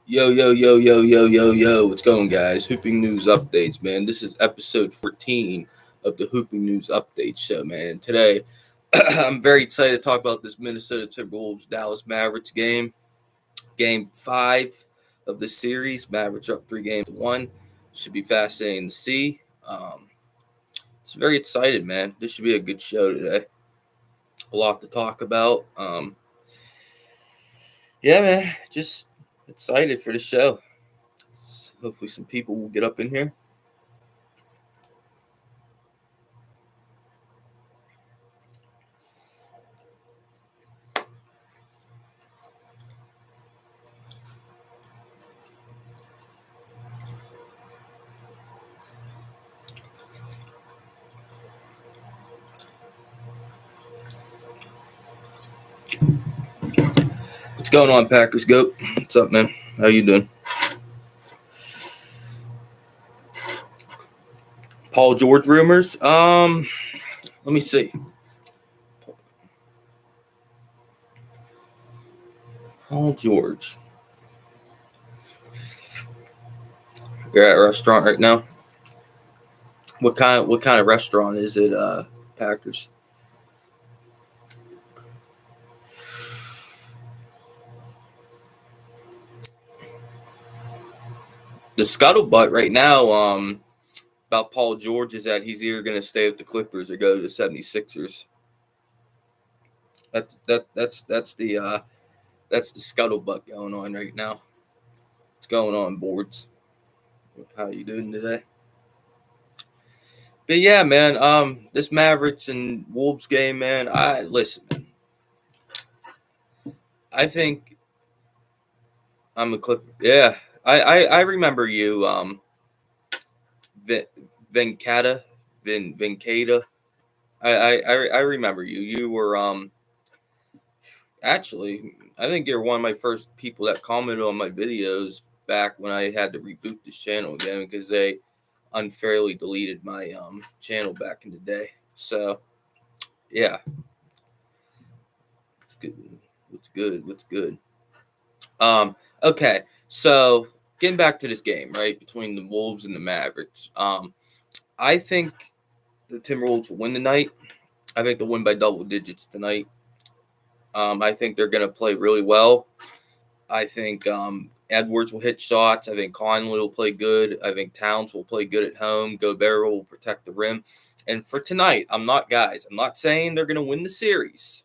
Yo, yo, yo, yo, yo, yo, yo. What's going, guys? Hooping News Updates, man. This is episode 14 of the Hooping News Update show, man. Today, I'm very excited to talk about this Minnesota Timberwolves Dallas Mavericks game. Game 5 of the series. Mavericks are up 3-1. Should be fascinating to see. It's very excited, man. This should be a good show today. A lot to talk about. Yeah, man. Just excited for the show. Hopefully, some people will get up in here. What's going on, Packers Goat? What's up, man? How you doing? Paul George rumors? Let me see. Paul George. You're at a restaurant right now. What kind of restaurant is it, Packers? The scuttlebutt right now, about Paul George is that he's either gonna stay with the Clippers or go to the 76ers. That's the scuttlebutt going on right now. What's going on, boards? How you doing today? But yeah, man, this Mavericks and Wolves game, man, listen, man. I think I'm a Clipper. Yeah. I remember you, Venkata. Venkata. I remember you. You were actually, I think you're one of my first people that commented on my videos back when I had to reboot this channel again because they unfairly deleted my channel back in the day. So yeah, what's good. Okay, so getting back to this game, right, between the Wolves and the Mavericks. I think the Timberwolves will win tonight. I think they'll win by double digits tonight. I think they're going to play really well. I think Edwards will hit shots. I think Conley will play good. I think Towns will play good at home. Gobert will protect the rim. And for tonight, I'm not saying they're going to win the series.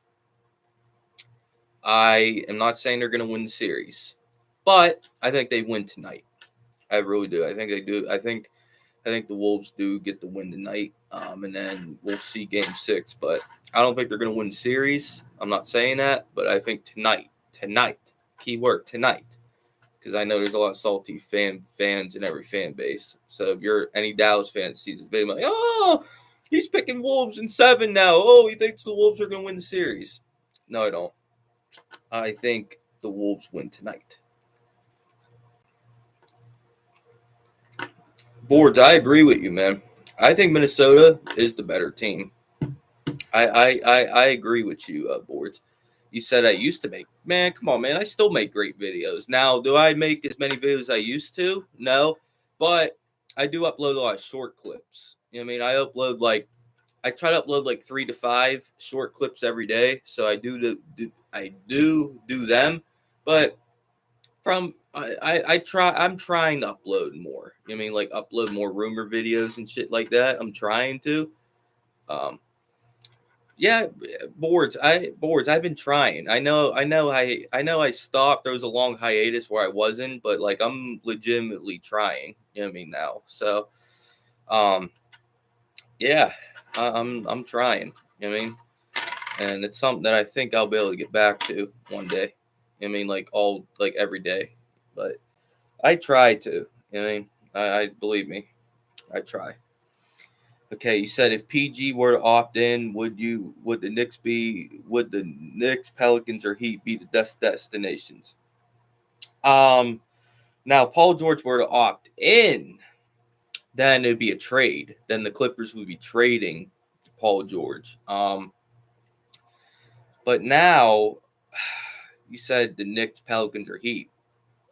I am not saying they're going to win the series. But I think they win tonight. I really do. I think they do. I think the Wolves do get the win tonight, and then we'll see Game 6. But I don't think they're going to win the series. I'm not saying that, but I think tonight, keyword tonight, because I know there's a lot of salty fans in every fan base. So if you're any Dallas fan that sees this video, like, oh, he's picking Wolves in 7 now. Oh, he thinks the Wolves are going to win the series. No, I don't. I think the Wolves win tonight. Boards, I agree with you, man. I think Minnesota is the better team. I agree with you, Boards. You said I used to make. Man, come on, man. I still make great videos. Now, do I make as many videos as I used to? No. But I do upload a lot of short clips. You know what I mean? I try to upload like 3 to 5 short clips every day. So I do them. But I'm trying to upload more. You know what I mean? Like upload more rumor videos and shit like that. I'm trying to. Um, yeah, boards. I've been trying. I know I stopped. There was a long hiatus where I wasn't, but like I'm legitimately trying. You know what I mean now. So, um, yeah, I'm trying. You know what I mean, and it's something that I think I'll be able to get back to one day. You know what I mean, like every day, but I try to. You know what I mean, I believe me, I try. Okay, you said if PG were to opt in, would the Knicks, Pelicans, or Heat be the best destinations? Now Paul George were to opt in, then it'd be a trade. Then the Clippers would be trading Paul George. But now you said the Knicks, Pelicans, or Heat.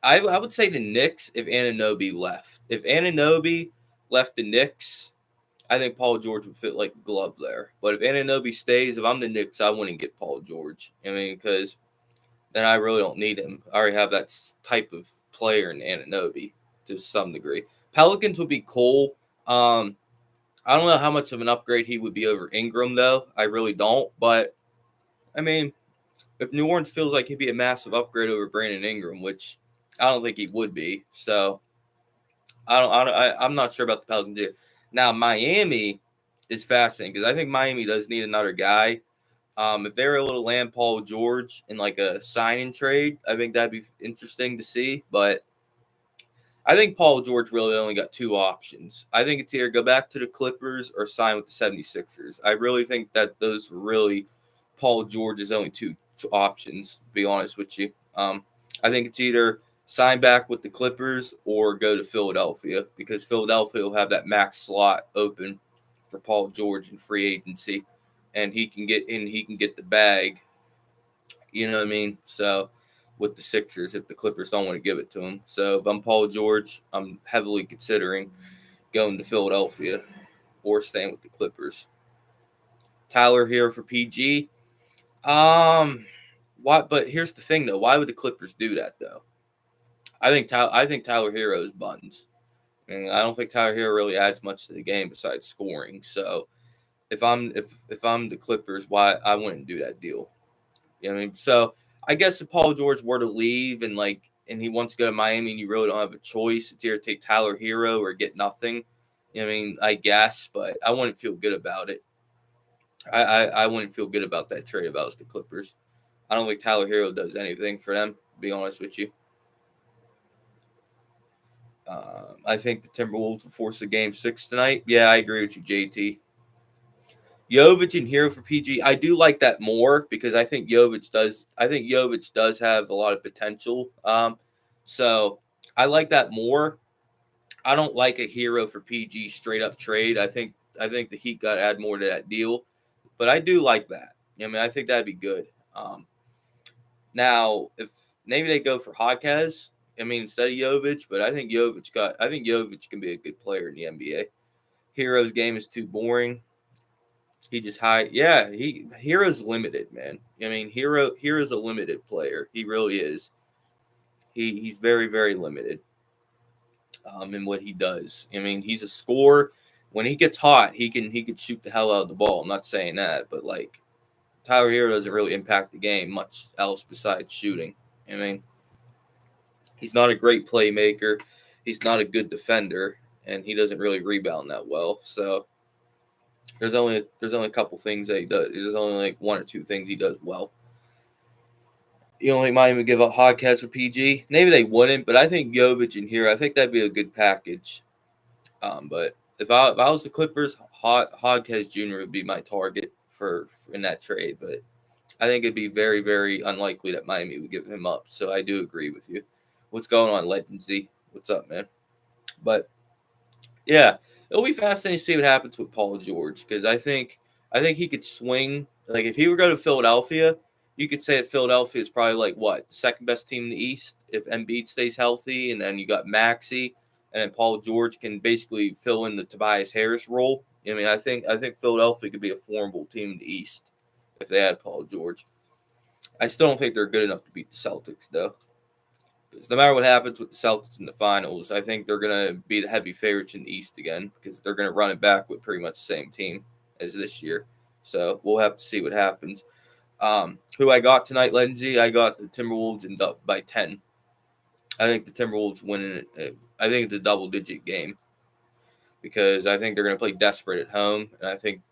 I would say the Knicks if Anunoby left. If Anunoby left the Knicks, I think Paul George would fit like a glove there. But if Anunoby stays, if I'm the Knicks, I wouldn't get Paul George. I mean, because then I really don't need him. I already have that type of player in Anunoby to some degree. Pelicans would be cool. I don't know how much of an upgrade he would be over Ingram, though. I really don't. But, I mean, if New Orleans feels like he'd be a massive upgrade over Brandon Ingram, which I don't think he would be. So, I'm not sure about the Pelicans here. Now, Miami is fascinating because I think Miami does need another guy. If they were able to land Paul George in like a sign and trade, I think that'd be interesting to see. But I think Paul George really only got two options. I think it's either go back to the Clippers or sign with the 76ers. I really think that those were really Paul George's only two options, to be honest with you. I think it's either sign back with the Clippers or go to Philadelphia because Philadelphia will have that max slot open for Paul George in free agency, and he can get the bag. You know what I mean? So with the Sixers, if the Clippers don't want to give it to him, so if I'm Paul George, I'm heavily considering going to Philadelphia or staying with the Clippers. Tyler here for PG. Why? But here's the thing, though. Why would the Clippers do that, though? I think Tyler Hero is buns. And I don't think Tyler Hero really adds much to the game besides scoring. So if I'm the Clippers, why I wouldn't do that deal. You know what I mean? So I guess if Paul George were to leave and he wants to go to Miami and you really don't have a choice, it's either take Tyler Hero or get nothing. You know what I mean? I guess, but I wouldn't feel good about it. I wouldn't feel good about that trade if I was the Clippers. I don't think Tyler Hero does anything for them, to be honest with you. I think the Timberwolves will force the game 6 tonight. Yeah, I agree with you, JT. Jovic and Hero for PG. I do like that more because I think Jovic does. I think Jovic does have a lot of potential. So I like that more. I don't like a Hero for PG straight up trade. I think the Heat got to add more to that deal, but I do like that. I mean, I think that'd be good. Now, if maybe they go for Hodges, I mean, instead of Jovic, but I think Jovic can be a good player in the NBA. Hero's game is too boring. He just Hero's limited, man. I mean, Hero's a limited player. He really is. He's very, very limited in what he does. I mean, he's a scorer. When he gets hot, he can shoot the hell out of the ball. I'm not saying that, but like Tyler Hero doesn't really impact the game much else besides shooting. I mean, he's not a great playmaker. He's not a good defender, and he doesn't really rebound that well. So there's only a couple things that he does. There's only like one or two things he does well. You don't think Miami would give up Hodges for PG? Maybe they wouldn't, but I think Jovic in here, I think that'd be a good package. But if I was the Clippers, Hodges Jr. would be my target for in that trade. But I think it'd be very, very unlikely that Miami would give him up. So I do agree with you. What's going on, Legend Z? What's up, man? But yeah, it'll be fascinating to see what happens with Paul George because I think he could swing. Like if he were to go to Philadelphia, you could say that Philadelphia is probably like what second best team in the East if Embiid stays healthy, and then you got Maxey, and then Paul George can basically fill in the Tobias Harris role. I mean, I think Philadelphia could be a formidable team in the East if they had Paul George. I still don't think they're good enough to beat the Celtics though. Because no matter what happens with the Celtics in the finals, I think they're going to be the heavy favorites in the East again because they're going to run it back with pretty much the same team as this year. So we'll have to see what happens. Who I got tonight, Lindsay? I got the Timberwolves by 10. I think the Timberwolves win it. I think it's a double-digit game because I think they're going to play desperate at home. And I think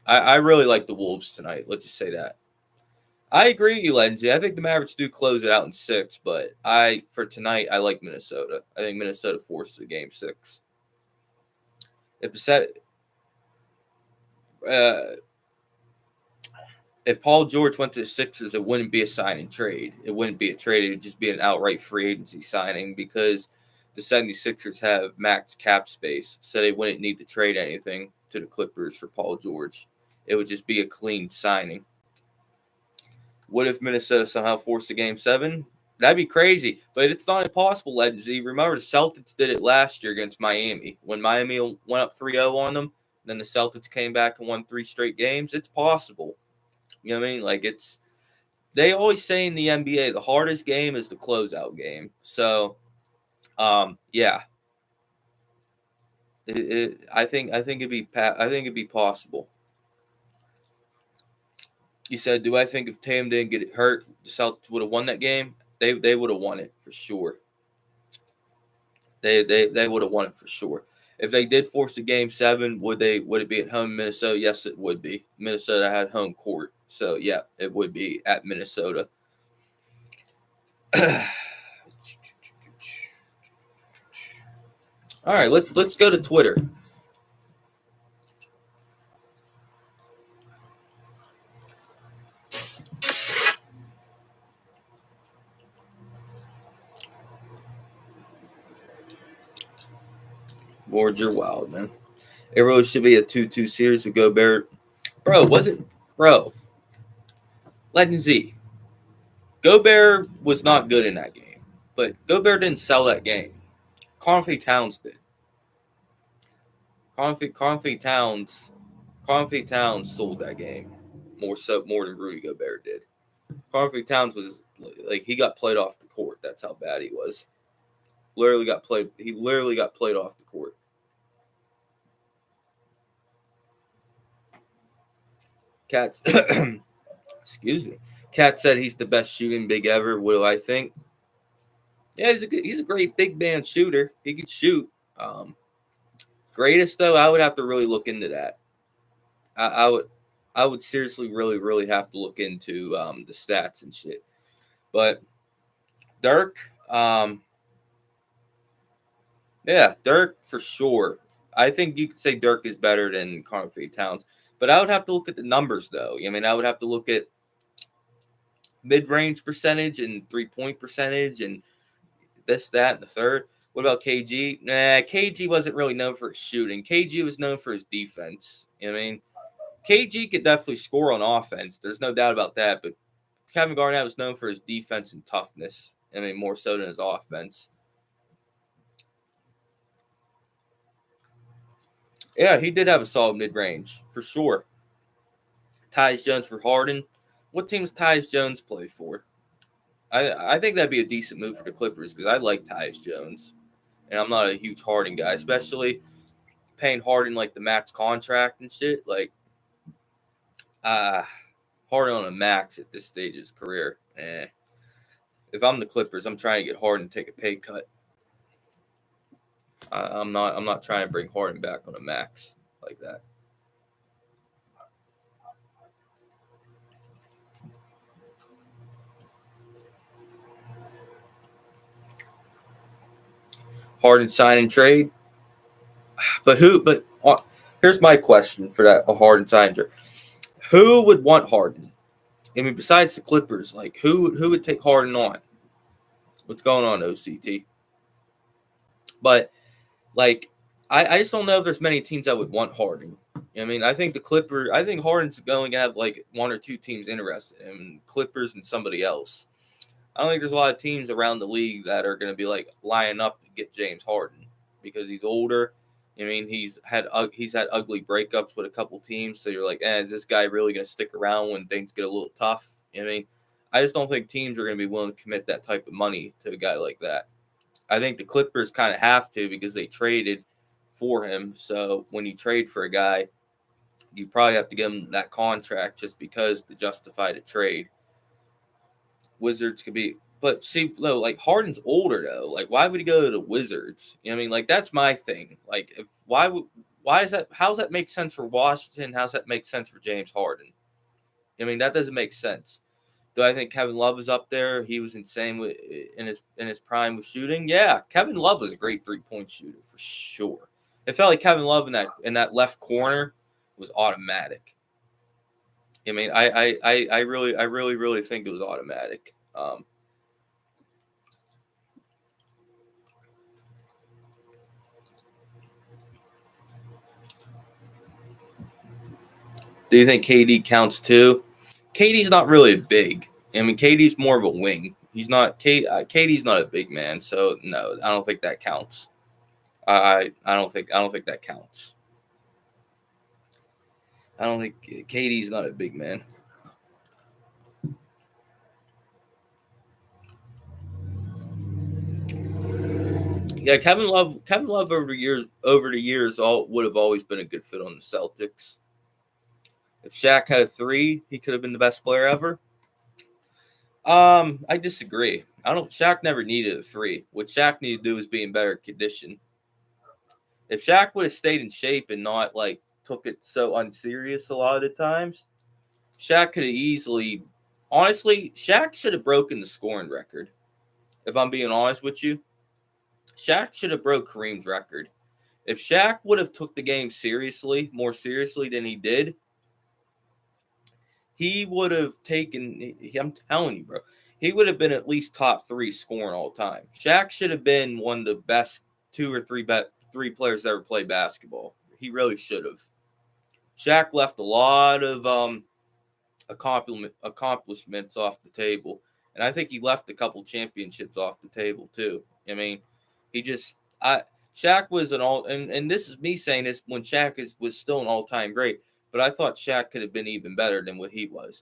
I really like the Wolves tonight. Let's just say that. I agree with you, Lindsay. I think the Mavericks do close it out in 6, but for tonight, I like Minnesota. I think Minnesota forces a game 6. If Paul George went to the Sixers, it wouldn't be a sign and trade. It wouldn't be a trade. It would just be an outright free agency signing because the 76ers have max cap space, so they wouldn't need to trade anything to the Clippers for Paul George. It would just be a clean signing. What if Minnesota somehow forced a game 7? That'd be crazy, but it's not impossible, Legends. You remember the Celtics did it last year against Miami when Miami went up 3-0 on them. Then the Celtics came back and won 3 straight games. It's possible. You know what I mean? Like they always say in the NBA the hardest game is the closeout game. So, yeah, I think it'd be possible. You said, do I think if Tatum didn't get hurt, the Celtics would have won that game? They would have won it for sure. They would have won it for sure. If they did force a game 7, would it be at home in Minnesota? Yes, it would be. Minnesota had home court, so yeah, it would be at Minnesota. All right, let's go to Twitter. Boards, you're wild, man. It really should be a 2-2 series with Gobert. Bro, was it? Bro. Legend Z. Gobert was not good in that game, but Gobert didn't sell that game. Karl-Anthony Towns did. Karl-Anthony Towns sold that game more than Rudy Gobert did. Karl-Anthony Towns was like he got played off the court. That's how bad he was. He literally got played off the court. Cats, excuse me. Cat said he's the best shooting big ever. What do I think? Yeah, he's a great big man shooter. He could shoot. Greatest though, I would have to really look into that. I would seriously really have to look into the stats and shit. But Dirk, yeah, Dirk for sure. I think you could say Dirk is better than Karl-Anthony Towns, but I would have to look at the numbers though. I mean, I would have to look at mid-range percentage and 3-point percentage and this, that, and the third. What about KG? Nah, KG wasn't really known for his shooting. KG was known for his defense. You know what I mean? KG could definitely score on offense. There's no doubt about that. But Kevin Garnett was known for his defense and toughness. I mean, more so than his offense. Yeah, he did have a solid mid-range, for sure. Tyus Jones for Harden. What team does Tyus Jones play for? I think that'd be a decent move for the Clippers because I like Tyus Jones. And I'm not a huge Harden guy, especially paying Harden like the max contract and shit. Like, Harden on a max at this stage of his career. If I'm the Clippers, I'm trying to get Harden to take a pay cut. I'm not trying to bring Harden back on a max like that. Harden sign and trade. But here's my question for that: a Harden sign trade. Who would want Harden? I mean, besides the Clippers, like who would take Harden on? What's going on, OCT? But like, I just don't know if there's many teams that would want Harden. I mean, I think Harden's going to have like 1 or 2 teams interested in him, Clippers and somebody else. I don't think there's a lot of teams around the league that are going to be like lining up to get James Harden because he's older. I mean, he's had ugly breakups with a couple teams, so you're like, is this guy really going to stick around when things get a little tough? I mean, I just don't think teams are going to be willing to commit that type of money to a guy like that. I think the Clippers kind of have to because they traded for him. So when you trade for a guy, you probably have to give him that contract just because to justify the trade. Wizards could be, but see, though, like Harden's older though. Like, why would he go to the Wizards? You know what I mean? Like, that's my thing. Like, why is that? How does that make sense for Washington? How does that make sense for James Harden? I mean, that doesn't make sense. Do I think Kevin Love is up there? He was insane in his prime with shooting. Yeah, Kevin Love was a great 3-point shooter for sure. It felt like Kevin Love in that left corner was automatic. I mean, I really think it was automatic. Do you think KD counts too? KD's not really big. I mean, KD's more of a wing. He's not. KD's not a big man, so no, I don't think that counts. I don't think that counts. I don't think KD's not a big man. Yeah, Kevin Love over the years would have always been a good fit on the Celtics. If Shaq had a 3, he could have been the best player ever. I disagree. Shaq never needed a 3. What Shaq needed to do was be in better condition. If Shaq would have stayed in shape and not like took it so unserious a lot of the times, Shaq could have easily, honestly, Shaq should have broken the scoring record. If I'm being honest with you, Shaq should have broke Kareem's record. If Shaq would have took the game more seriously than he did, he would have taken, I'm telling you, bro, he would have been at least top 3 scoring all time. Shaq should have been one of the best 2 or 3 players that ever played basketball. He really should have. Shaq left a lot of accomplishments off the table. And I think he left a couple championships off the table too. I mean, Shaq was and this is me saying this when Shaq was still an all-time great, but I thought Shaq could have been even better than what he was.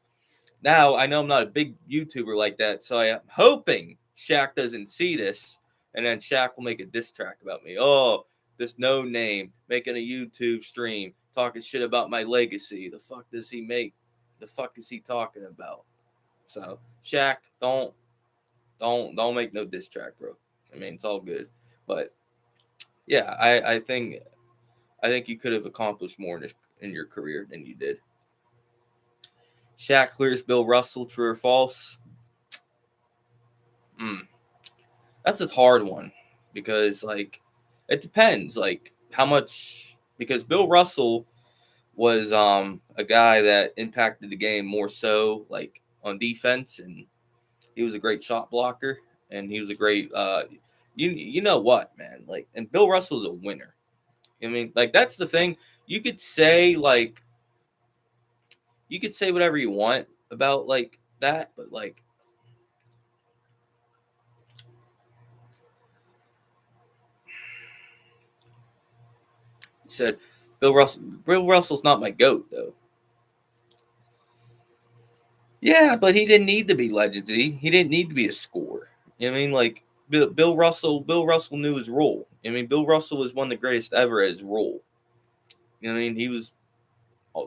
Now, I know I'm not a big YouTuber like that, so I am hoping Shaq doesn't see this, and then Shaq will make a diss track about me. Oh, this no name making a YouTube stream talking shit about my legacy. The fuck does he make? The fuck is he talking about? So, Shaq, don't make no diss track, bro. I mean, it's all good, but yeah, I think you could have accomplished more in your career than you did. Shaq clears Bill Russell, true or false? That's a hard one because, like, it depends, like, how much, because Bill Russell was a guy that impacted the game more so, like, on defense, and he was a great shot blocker, and he was a great, you know what, man, like, and Bill Russell's a winner. I mean, like, that's the thing. You could say whatever you want about, like, that, but, like, he said Bill Russell's not my GOAT, though. Yeah, but he didn't need to be legendary. He didn't need to be a scorer. You know what I mean? Like, Bill Russell knew his role. I mean, Bill Russell was one of the greatest ever at his role. You know what I mean? He was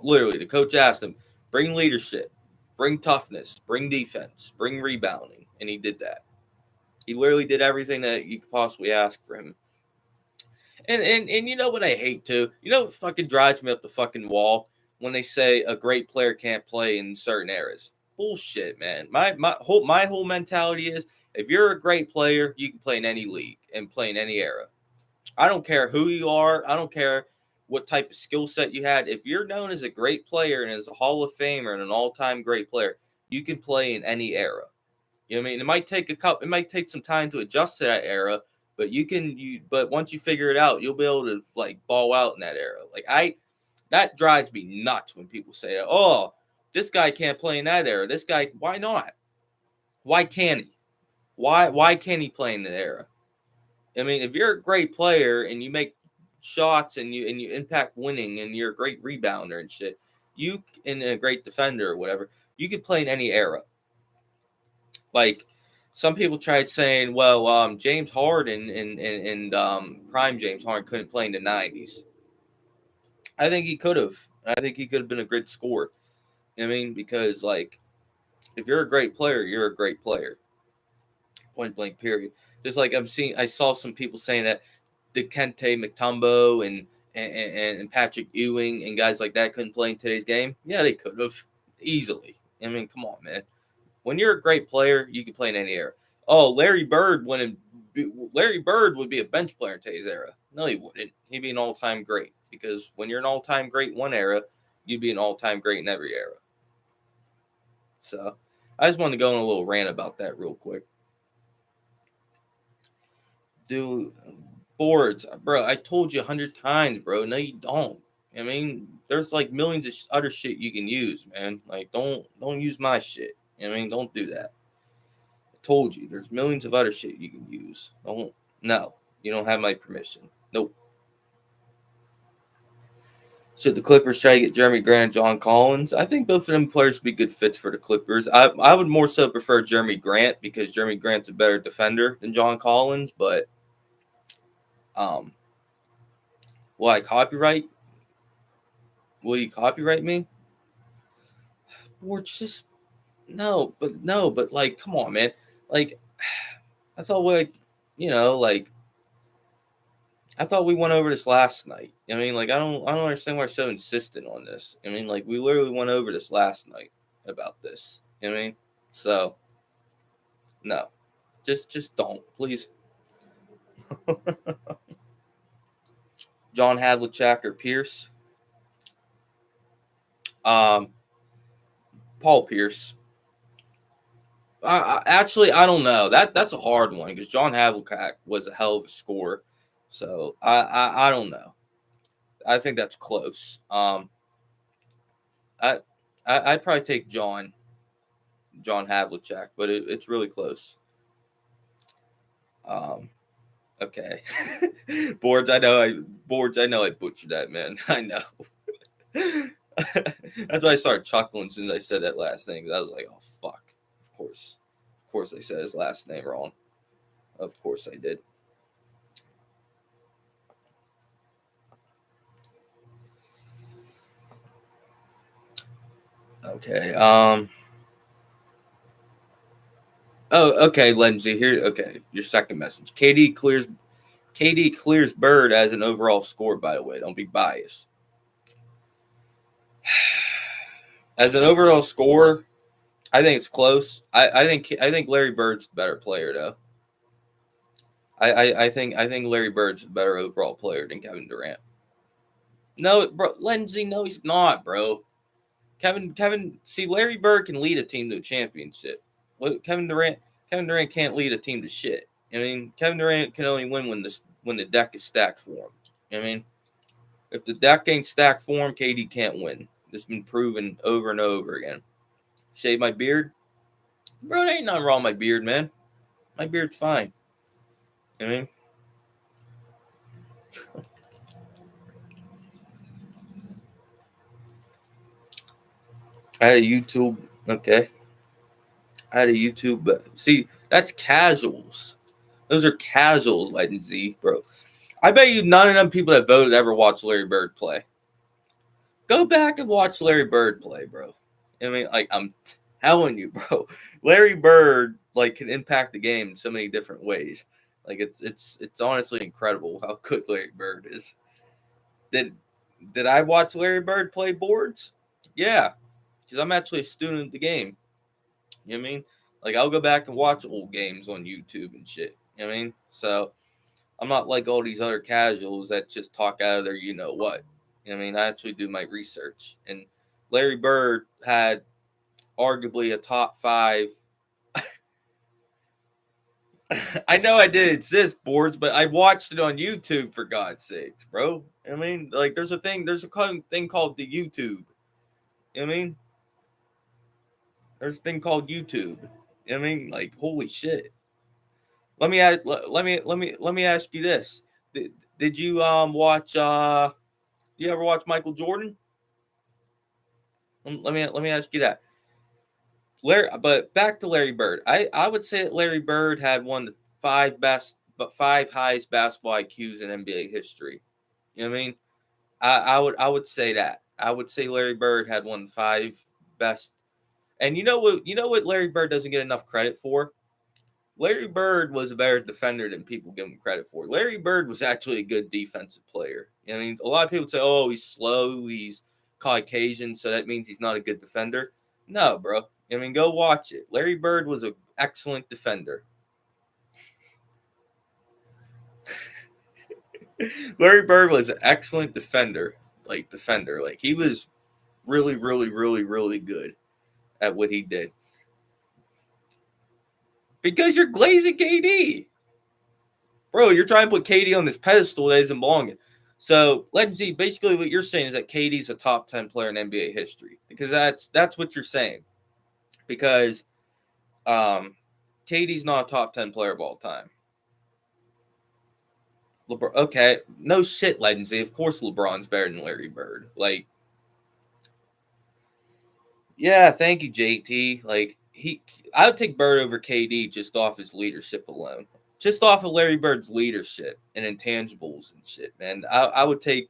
literally, the coach asked him, bring leadership, bring toughness, bring defense, bring rebounding. And he did that. He literally did everything that you could possibly ask for him. And you know what I hate too? You know what fucking drives me up the fucking wall? When they say a great player can't play in certain eras. Bullshit, man. My whole mentality is, if you're a great player, you can play in any league and play in any era. I don't care who you are. I don't care what type of skill set you had. If you're known as a great player and as a Hall of Famer and an all-time great player, you can play in any era. You know what I mean? It might take some time to adjust to that era, but but once you figure it out, you'll be able to, like, ball out in that era. Like, that drives me nuts when people say, "Oh, this guy can't play in that era. This guy, why not? Why can't he? Why can't he play in that era?" I mean, if you're a great player and you make shots and you impact winning and you're a great rebounder and shit, and a great defender or whatever, you could play in any era. Like, some people tried saying, well, James Harden and prime James Harden couldn't play in the 90s. I think he could have. I think he could have been a great scorer. I mean, because, like, if you're a great player, you're a great player. Point blank, period. Just like I saw some people saying that Dikembe Mutombo and Patrick Ewing and guys like that couldn't play in today's game. Yeah, they could have easily. I mean, come on, man. When you're a great player, you can play in any era. Oh, Larry Bird would be a bench player in today's era. No, he wouldn't. He'd be an all-time great, because when you're an all-time great in one era, you'd be an all-time great in every era. So I just wanted to go on a little rant about that real quick. Dude, boards, bro, I told you 100 times, bro. No, you don't. I mean, there's like millions of other shit you can use, man. Like, don't use my shit. I mean, don't do that. Told you, there's millions of other shit you can use. No, you don't have my permission. Nope. Should the Clippers try to get Jeremy Grant and John Collins? I think both of them players would be good fits for the Clippers. I would more so prefer Jeremy Grant because Jeremy Grant's a better defender than John Collins. But will I copyright? Will you copyright me? Or just no, but like, come on, man. Like, I thought I thought we went over this last night. I mean, like, I don't understand why we're so insistent on this. I mean, like, we literally went over this last night about this. You know what I mean? So, no, just don't, please. John Havlicek or Pierce? Paul Pierce. Actually, I don't know. That's a hard one because John Havlicek was a hell of a scorer. So I don't know. I think that's close. I'd probably take John Havlicek, but it's really close. Okay. Boards, I know I butchered that, man. I know. That's why I started chuckling as soon as I said that last thing. I was like, oh fuck. Of course I said his last name wrong. Of course I did. Okay. Oh, okay, Lindsay. Here. Okay, your second message. KD clears Bird as an overall score. By the way, don't be biased. As an overall score, I think it's close. I think Larry Bird's the better player though. I think Larry Bird's a better overall player than Kevin Durant. No, bro, Lindsay, no, he's not, bro. See, Larry Bird can lead a team to a championship. What Kevin Durant can't lead a team to shit. I mean, Kevin Durant can only win when the deck is stacked for him. I mean, if the deck ain't stacked for him, KD can't win. It's been proven over and over again. Shave my beard, bro. There ain't nothing wrong with my beard, man. My beard's fine. I mean. I had a YouTube. Okay. I had a YouTube. But see, that's casuals. Those are casuals, Legend Z, bro. I bet you none of them people that voted ever watched Larry Bird play. Go back and watch Larry Bird play, bro. I mean, like, I'm telling you, bro. Larry Bird, like, can impact the game in so many different ways. Like, it's honestly incredible how good Larry Bird is. Did I watch Larry Bird play boards? Yeah, because I'm actually a student of the game. You know what I mean? Like, I'll go back and watch old games on YouTube and shit. You know what I mean? So, I'm not like all these other casuals that just talk out of their you know what. You know what I mean? I actually do my research. And Larry Bird had arguably a top 5. I know I did exist boards, but I watched it on YouTube for God's sakes, bro. I mean, like, there's a thing called the YouTube. You know what I mean? There's a thing called YouTube. You know what I mean? Like, holy shit. Let me ask you this. Did you watch you ever watch Michael Jordan? Let me ask you that. But back to Larry Bird. I would say that Larry Bird had one of the 5 highest basketball IQs in NBA history. You know what I mean? I would say that. I would say Larry Bird had one of the 5 best. And you know what Larry Bird doesn't get enough credit for? Larry Bird was a better defender than people give him credit for. Larry Bird was actually a good defensive player. I mean, a lot of people say, "Oh, he's slow, he's Caucasian, so that means he's not a good defender." No, bro. I mean, go watch it. Larry Bird was an excellent defender. Larry Bird was an excellent defender. Like, he was really, really, really, really good at what he did. Because you're glazing KD. Bro, you're trying to put KD on this pedestal that isn't belonging. So, let's see. Basically, what you're saying is that KD's a top 10 player in NBA history. Because that's what you're saying. Because KD's not a top 10 player of all time. LeBron, okay, no shit, Legacy. Of course, LeBron's better than Larry Bird. Like, yeah, thank you, JT. Like, I would take Bird over KD just off his leadership alone, just off of Larry Bird's leadership and intangibles and shit, man. I would take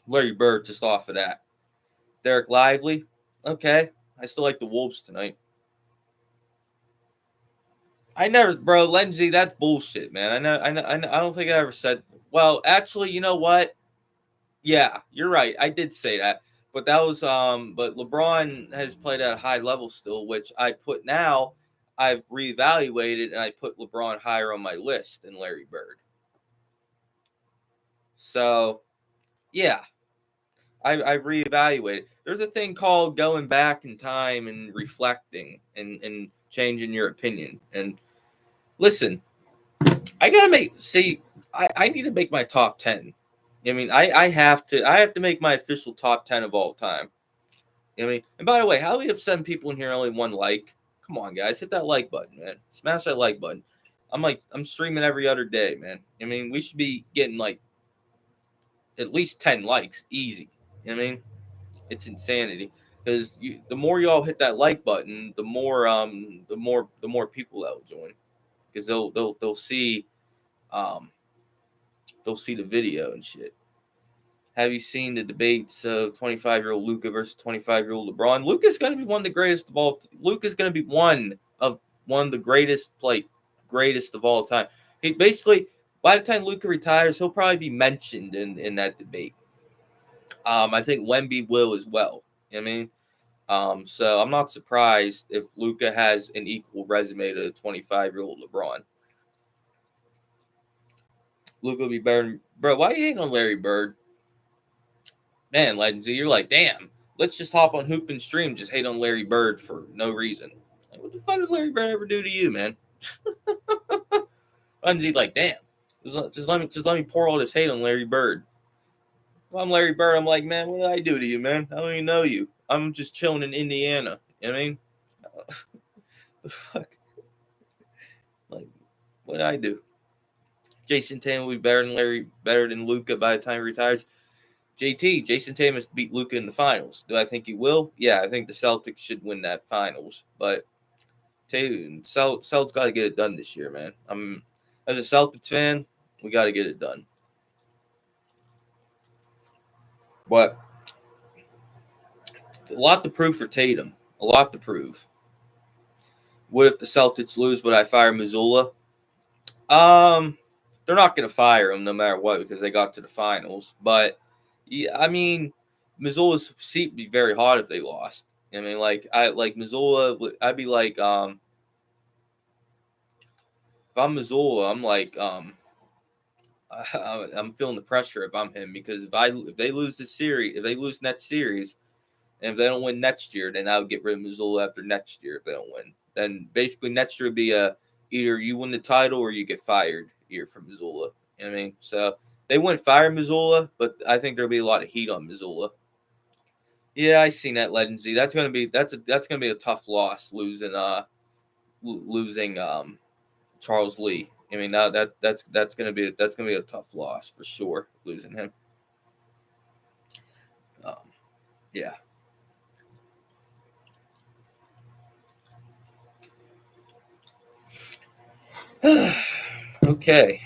Larry Bird just off of that. Derek Lively, okay. I still like the Wolves tonight. I never, bro, Lenzy, that's bullshit, man. I don't think I ever said. Well, actually, you know what? Yeah, you're right. I did say that, but that was But LeBron has played at a high level still, which I put now. I've reevaluated and I put LeBron higher on my list than Larry Bird. So, yeah, I reevaluated. There's a thing called going back in time and reflecting and changing your opinion. And listen, I need to make my top 10. I mean, I have to make my official top 10 of all time. You know what I mean? And by the way, how do we have 7 people in here and only 1 like? Come on, guys, hit that like button, man. Smash that like button. I'm streaming every other day, man. I mean, we should be getting like at least 10 likes, easy. You know what I mean? It's insanity because the more y'all hit that like button, the more people that will join because they'll see the video and shit. Have you seen the debates of 25-year-old Luka versus 25-year-old LeBron? Luka's going to be one of the greatest of all. Luka's going to be one of the greatest of all time. He basically, by the time Luka retires, he'll probably be mentioned in that debate. I think Wemby will as well. You know what I mean? So I'm not surprised if Luka has an equal resume to 25-year-old LeBron. Luka will be better. Bro, why are you hating on Larry Bird? Man, Legends, you're like, damn, let's just hop on Hoop and Stream, just hate on Larry Bird for no reason. Like, what the fuck did Larry Bird ever do to you, man? Legends, like, damn, just let me pour all this hate on Larry Bird. Well, I'm Larry Bird. I'm like, man, what did I do to you, man? I don't even know you. I'm just chilling in Indiana. You know what I mean? Fuck. Like, what did I do? Jason Tatum will be better than Luka by the time he retires. JT, Jason Tatum has beat Luka in the finals. Do I think he will? Yeah, I think the Celtics should win that finals. But Tatum, Celtics got to get it done this year, man. As a Celtics fan, we got to get it done. But a lot to prove for Tatum. A lot to prove. What if the Celtics lose? Would I fire Mazzulla? They're not going to fire him no matter what because they got to the finals. But yeah, I mean, Mazzulla's seat would be very hot if they lost. I mean, Mazzulla. I'd be like, if I'm Mazzulla, I'm like, I'm feeling the pressure if I'm him because if they lose this series, if they lose next series, and if they don't win next year, then I would get rid of Mazzulla after next year if they don't win. Then basically next year would be either you win the title or you get fired year from Mazzulla. You know what I mean? So they wouldn't fire Mazzulla, but I think there'll be a lot of heat on Mazzulla. Yeah, I seen that, Legendsy. That's gonna be a tough loss losing Charles Lee. I mean that's gonna be a tough loss for sure, losing him. Yeah. Okay.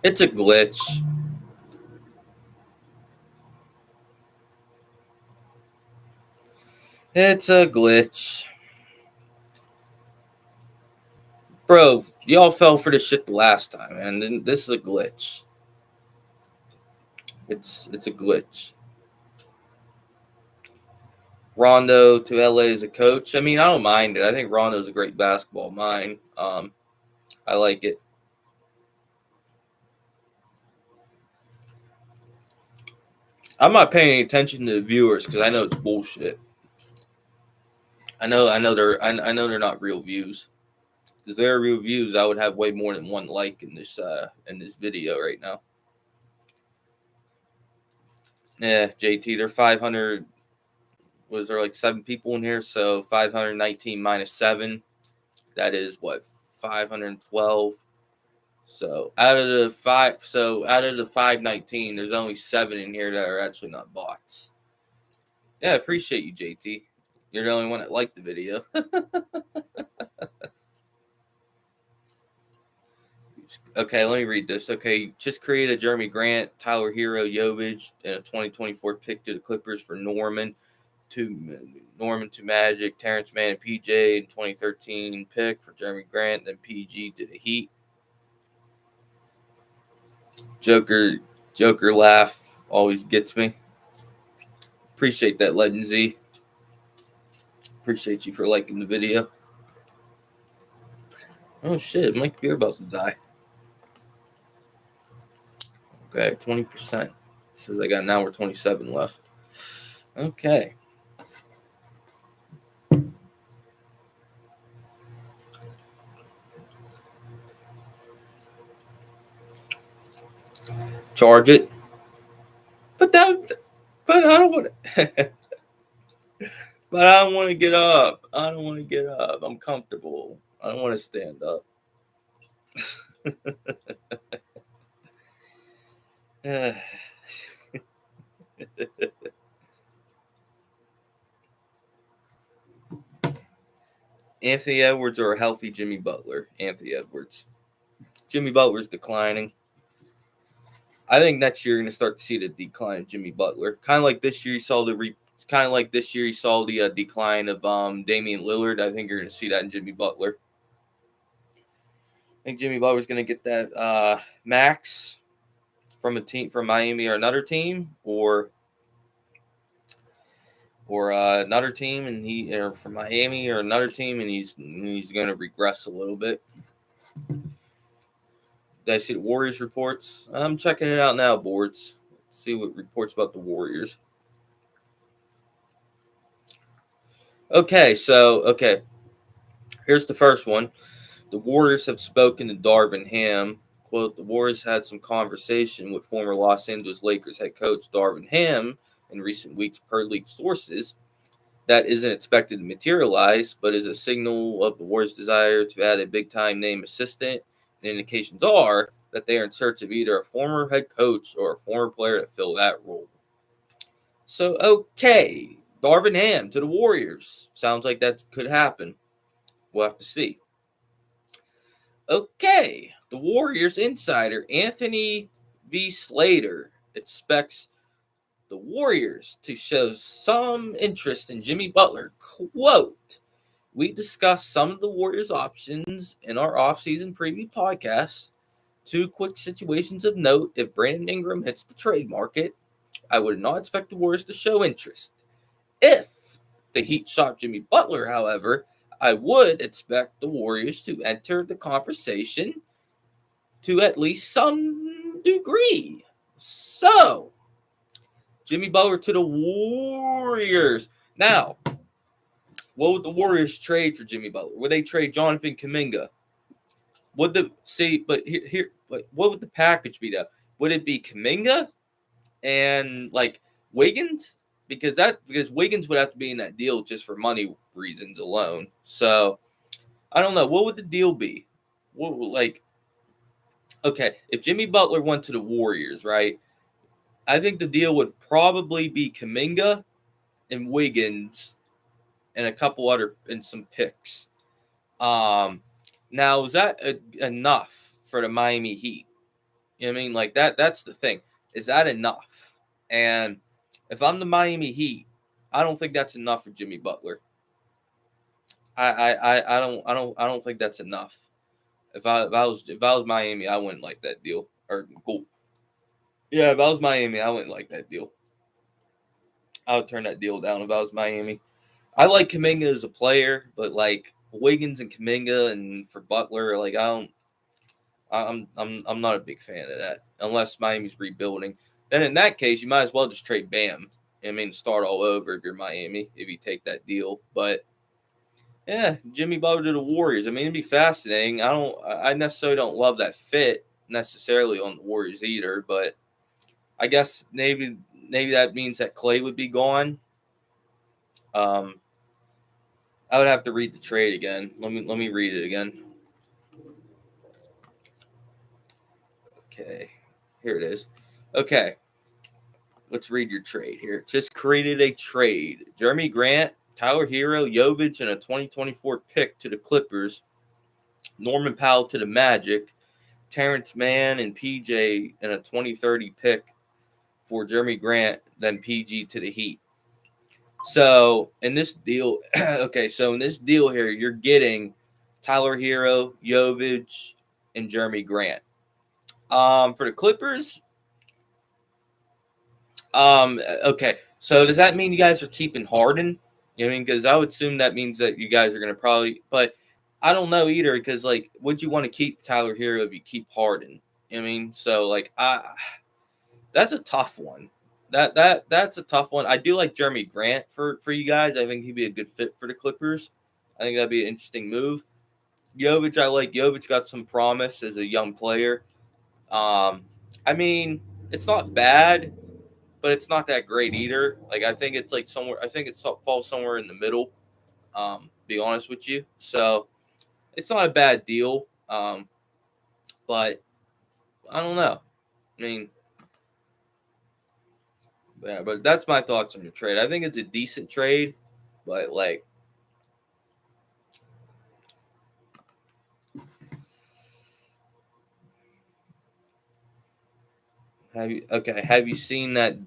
It's a glitch. It's a glitch. Bro, y'all fell for this shit the last time, and this is a glitch. It's a glitch. Rondo to LA as a coach. I mean, I don't mind it. I think Rondo's a great basketball mind. I like it. I'm not paying any attention to the viewers because I know it's bullshit. I know they're not real views. If they're real views, I would have way more than 1 like in this video right now. Yeah, JT, they're 500. Was there like 7 people in here? So 519 minus 7, that is what, 512. So out of the 519, there's only 7 in here that are actually not bots. Yeah, I appreciate you, JT. You're the only one that liked the video. Okay, let me read this. Okay, just create a Jeremy Grant, Tyler Hero, Jovic, and a 2024 pick to the Clippers for Norman to Magic, Terrence Mann, and PJ, and 2013 pick for Jeremy Grant, then PG to the Heat. Joker laugh always gets me. Appreciate that, Legend Z. Appreciate you for liking the video. Oh shit, my computer about to die. Okay, 20%. Says I got an hour 27 left. Okay. Charge it. But I don't want to. But I don't want to get up. I'm comfortable. I don't want to stand up. Anthony Edwards or a healthy Jimmy Butler? Anthony Edwards. Jimmy Butler's declining. I think next year you're going to start to see the decline of Jimmy Butler. Kind of like this year you saw the decline of Damian Lillard. I think you're going to see that in Jimmy Butler. I think Jimmy Butler's going to get that max from a team from Miami or another team, or another team, and or from Miami or another team, and he's going to regress a little bit. Did I see the Warriors reports? I'm checking it out now, boards. Let's see what reports about the Warriors. Okay, here's the first one. The Warriors have spoken to Darvin Ham. Quote, the Warriors had some conversation with former Los Angeles Lakers head coach Darvin Ham in recent weeks, per league sources. That isn't expected to materialize, but is a signal of the Warriors' desire to add a big-time name assistant. And indications are that they are in search of either a former head coach or a former player to fill that role. So, okay, Darvin Ham to the Warriors. Sounds like that could happen. We'll have to see. Okay, the Warriors insider Anthony V. Slater expects the Warriors to show some interest in Jimmy Butler. Quote, we discussed some of the Warriors' options in our offseason preview podcast. 2 quick situations of note. If Brandon Ingram hits the trade market, I would not expect the Warriors to show interest. If the Heat shop Jimmy Butler, however, I would expect the Warriors to enter the conversation to at least some degree. So, Jimmy Butler to the Warriors. Now, what would the Warriors trade for Jimmy Butler? Would they trade Jonathan Kuminga? What would the package be though? Would it be Kuminga and like Wiggins? Because Wiggins would have to be in that deal just for money reasons alone. So I don't know. What would the deal be? Okay, if Jimmy Butler went to the Warriors, right? I think the deal would probably be Kuminga and Wiggins and a couple other and some picks. Now is that enough for the Miami Heat? You know what I mean? Like that's the thing. Is that enough? And if I'm the Miami Heat, I don't think that's enough for Jimmy Butler. I don't think that's enough. If I was Miami, I wouldn't like that deal. Or cool. Yeah, if I was Miami, I wouldn't like that deal. I would turn that deal down if I was Miami. I like Kuminga as a player, but like Wiggins and Kuminga and for Butler, like I'm not a big fan of that unless Miami's rebuilding. Then in that case, you might as well just trade Bam. I mean, start all over if you're Miami if you take that deal. But yeah, Jimmy Butler to the Warriors. I mean, it'd be fascinating. I necessarily don't love that fit necessarily on the Warriors either, but I guess maybe that means that Clay would be gone. I would have to read the trade again. Let me read it again. Okay, here it is. Okay, let's read your trade here. Just created a trade. Jeremy Grant, Tyler Hero, Jovic, and a 2024 pick to the Clippers. Norman Powell to the Magic. Terrence Mann and PJ and a 2030 pick for Jeremy Grant, then PG to the Heat. So in this deal, okay, so in this deal here, you're getting Tyler Hero, Jovic, and Jeremy Grant. For the Clippers, okay, so does that mean you guys are keeping Harden? You know what I mean? Because I would assume that means that you guys are going to probably, but I don't know either. Because like, would you want to keep Tyler Hero if you keep Harden? You know what I mean? So like, that's a tough one. That's a tough one. I do like Jeremy Grant for you guys. I think he'd be a good fit for the Clippers. I think that'd be an interesting move. Jovic, I like Jovic. Got some promise as a young player. I mean, it's not bad, but it's not that great either. Like I think it's like somewhere. I think it falls somewhere in the middle. Be honest with you, so it's not a bad deal. But I don't know. I mean, yeah, but that's my thoughts on the trade. I think it's a decent trade, but like, have you seen that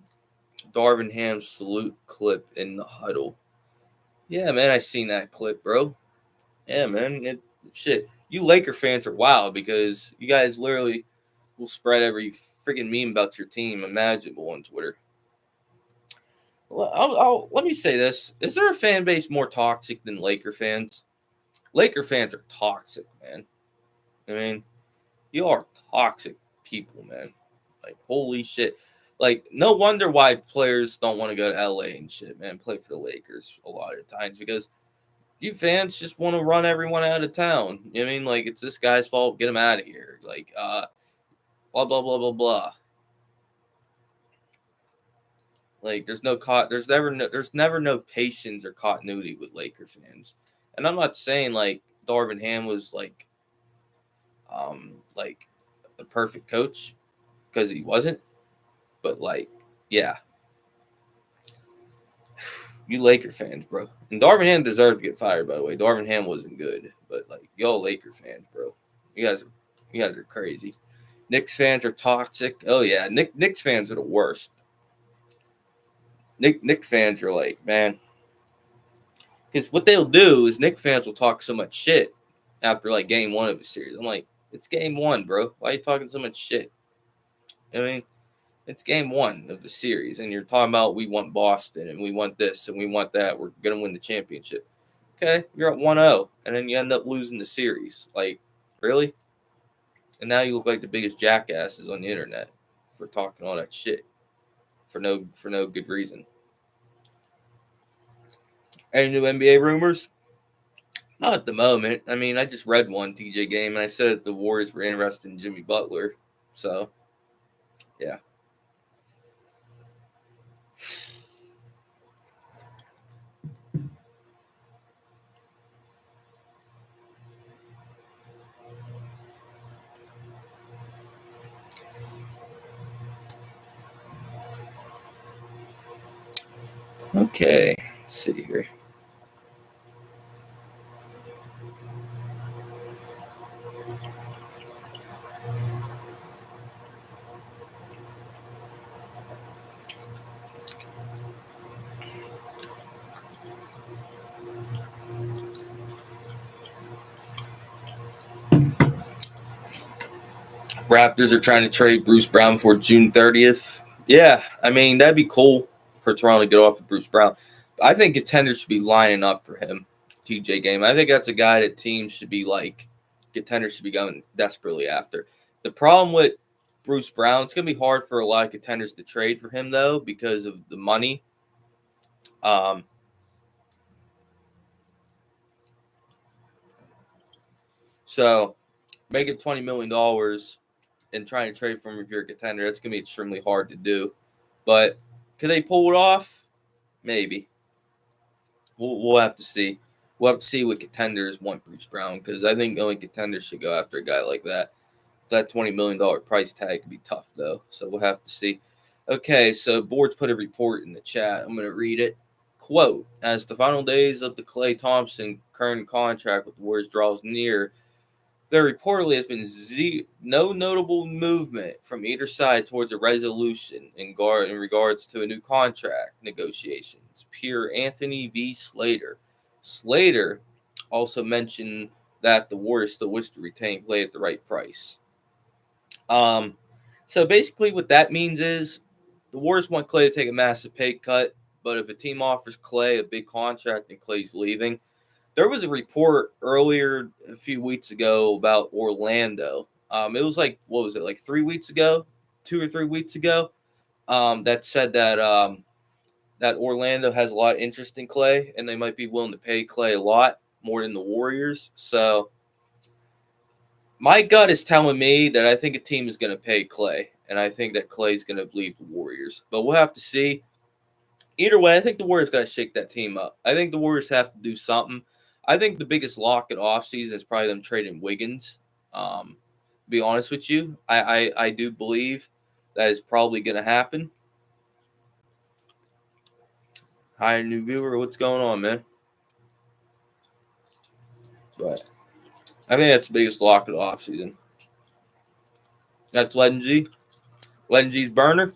Darvin Ham salute clip in the huddle? Yeah, man, I seen that clip, bro. Yeah, man, shit. You Laker fans are wild because you guys literally will spread every freaking meme about your team imaginable on Twitter. Well, let me say this: is there a fan base more toxic than Laker fans? Laker fans are toxic, man. I mean, you are toxic people, man. Like, holy shit. Like, no wonder why players don't want to go to LA and shit, man. Play for the Lakers a lot of times because you fans just want to run everyone out of town. You know what I mean? Like, it's this guy's fault. Get him out of here. Like, blah, blah, blah, blah, blah. Like, there's never no patience or continuity with Laker fans. And I'm not saying, like, Darvin Ham was, like a perfect coach because he wasn't. But, like, yeah. You Laker fans, bro. And Darvin Ham deserved to get fired, by the way. Darvin Ham wasn't good. But, like, y'all Laker fans, bro. You guys are crazy. Knicks fans are toxic. Oh, yeah. Knicks fans are the worst. Knicks fans are like, man. Because what they'll do is Knicks fans will talk so much shit after, like, game one of a series. I'm like, it's game one, bro. Why are you talking so much shit? I mean, it's game one of the series, and you're talking about we want Boston, and we want this, and we want that. We're going to win the championship. Okay, you're at 1-0, and then you end up losing the series. Like, really? And now you look like the biggest jackasses on the internet for talking all that shit for no good reason. Any new NBA rumors? Not at the moment. I mean, I just read one TJ game, and I said that the Warriors were interested in Jimmy Butler. So, yeah. Okay, let's see here. Raptors are trying to trade Bruce Brown for June 30th. Yeah, I mean, that'd be cool for Toronto to get off of Bruce Brown. I think contenders should be lining up for him, TJ game. I think that's a guy that teams should be like, contenders should be going desperately after. The problem with Bruce Brown, it's going to be hard for a lot of contenders to trade for him, though, because of the money. So making $20 million and trying to trade for him if you're a contender, that's going to be extremely hard to do. But could they pull it off? Maybe. We'll have to see. We'll have to see what contenders want Bruce Brown, because I think only contenders should go after a guy like that. That $20 million price tag could be tough, though. So we'll have to see. Okay, so Boards put a report in the chat. I'm going to read it. Quote, as the final days of the Klay Thompson current contract with the Warriors draws near, there reportedly has been no notable movement from either side towards a resolution in regards to a new contract negotiations. Peer Anthony V. Slater. Slater also mentioned that the Warriors still wish to retain Klay at the right price. So basically what that means is the Warriors want Klay to take a massive pay cut, but if a team offers Klay a big contract and Klay's leaving, there was a report earlier a few weeks ago about Orlando. It was like, what was it, like 3 weeks ago, 2 or 3 weeks ago, that said that that Orlando has a lot of interest in Klay, and they might be willing to pay Klay a lot more than the Warriors. So my gut is telling me that I think a team is going to pay Klay, and I think that Klay is going to leave the Warriors. But we'll have to see. Either way, I think the Warriors got to shake that team up. I think the Warriors have to do something. I think the biggest lock at offseason is probably them trading Wiggins. To be honest with you, I do believe that is probably going to happen. Hi, new viewer. What's going on, man? But I think that's the biggest lock of the offseason. That's Legend G. Legend G's burner.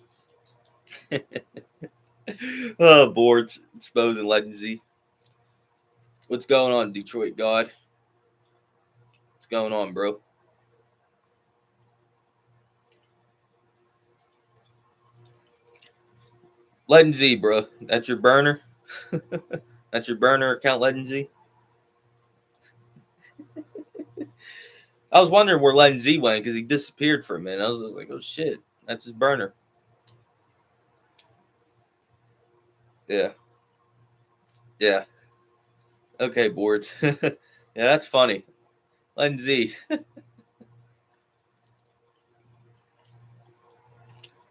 Oh, Boards exposing Legend Z. What's going on, Detroit God? What's going on, bro? Legend Z, bro. That's your burner? That's your burner account, Legend Z? I was wondering where Legend Z went because he disappeared for a minute. I was just like, oh shit, that's his burner. Yeah. Yeah. Okay, Boards. Yeah, that's funny. Legend Z.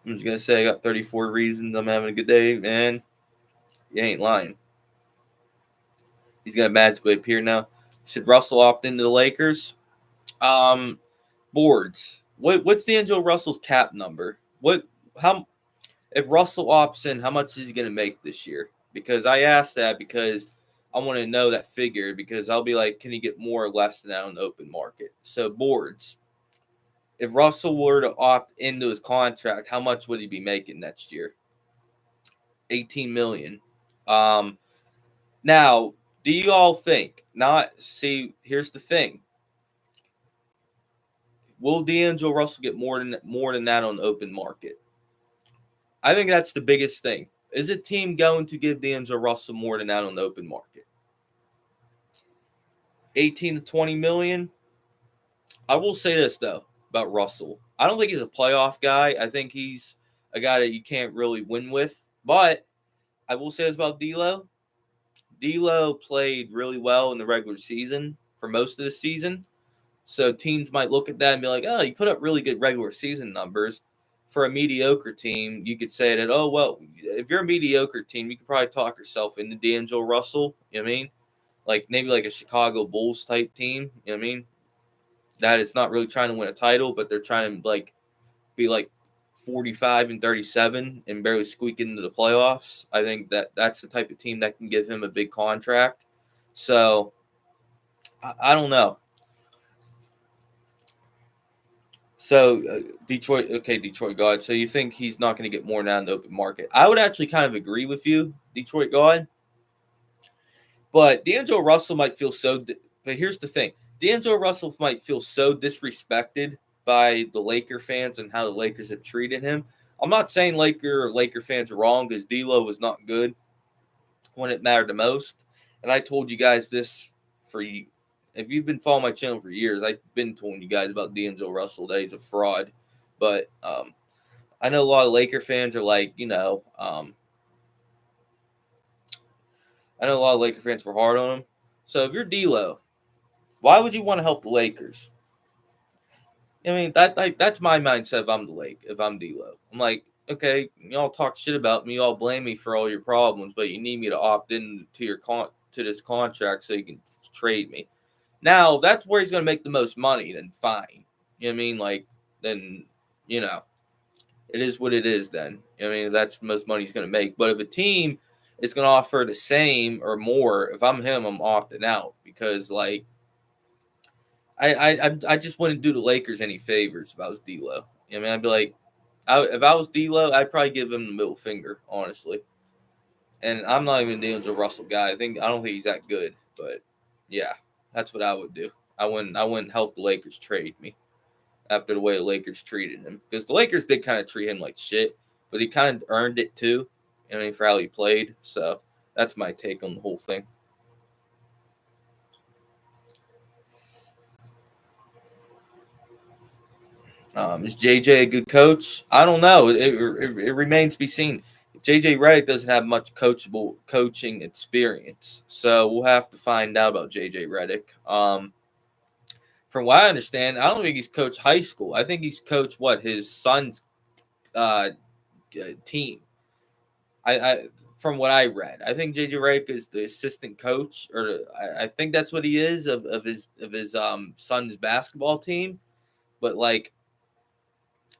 I'm just going to say I got 34 reasons I'm having a good day, man. You ain't lying. He's going to magically appear now. Should Russell opt into the Lakers? Boards. What's D'Angelo Russell's cap number? How if Russell opts in, how much is he going to make this year? Because I asked that because I want to know that figure, because I'll be like, can he get more or less than that on the open market? So Boards, if Russell were to opt into his contract, how much would he be making next year? 18 million. Now, do you all think? Here's the thing. Will D'Angelo Russell get more than that on the open market? I think that's the biggest thing. Is a team going to give D'Angelo Russell more than that on the open market? 18 to 20 million. I will say this though about Russell. I don't think he's a playoff guy. I think he's a guy that you can't really win with. But I will say this about D'Lo. D'Lo played really well in the regular season for most of the season. So teams might look at that and be like, oh, you put up really good regular season numbers. For a mediocre team, you could say that, oh, well, if you're a mediocre team, you could probably talk yourself into D'Angelo Russell. You know what I mean? Like maybe like a Chicago Bulls type team. You know what I mean? That is not really trying to win a title, but they're trying to like be like 45 and 37 and barely squeak into the playoffs. I think that's the type of team that can give him a big contract. So I don't know. So Detroit God. So you think he's not going to get more now in the open market? I would actually kind of agree with you, Detroit God. But D'Angelo Russell might feel so. But here's the thing: D'Angelo Russell might feel so disrespected by the Laker fans and how the Lakers have treated him. I'm not saying Laker fans are wrong, because D'Lo was not good when it mattered the most. And I told you guys this for you. If you've been following my channel for years, I've been telling you guys about D'Angelo Russell that he's a fraud. But I know a lot of Laker fans are like, I know a lot of Laker fans were hard on him. So if you're D'Lo, why would you want to help the Lakers? I mean, that's my mindset if I'm D'Lo. I'm like, okay, y'all talk shit about me, y'all blame me for all your problems, but you need me to opt into your to this contract so you can trade me. Now, that's where he's going to make the most money, then fine. You know what I mean? Like, then, you know, it is what it is then. I mean, that's the most money he's going to make. But if a team is going to offer the same or more, if I'm him, I'm opting out because, like, I just wouldn't do the Lakers any favors if I was D'Lo. You know what I mean? I'd be like, if I was D'Lo, I'd probably give him the middle finger, honestly. And I'm not even a D'Angelo Russell guy. I don't think he's that good. But yeah, that's what I would do. I wouldn't help the Lakers trade me after the way the Lakers treated him. Because the Lakers did kind of treat him like shit, but he kind of earned it too. I mean, for how he played. So that's my take on the whole thing. Is JJ a good coach? I don't know. It remains to be seen. JJ Redick doesn't have much coaching experience, so we'll have to find out about JJ Redick. From what I understand, I don't think he's coached high school. I think he's coached his son's uh, team. I from what I read, I think JJ Redick is the assistant coach, or I think that's what he is of his son's basketball team. But like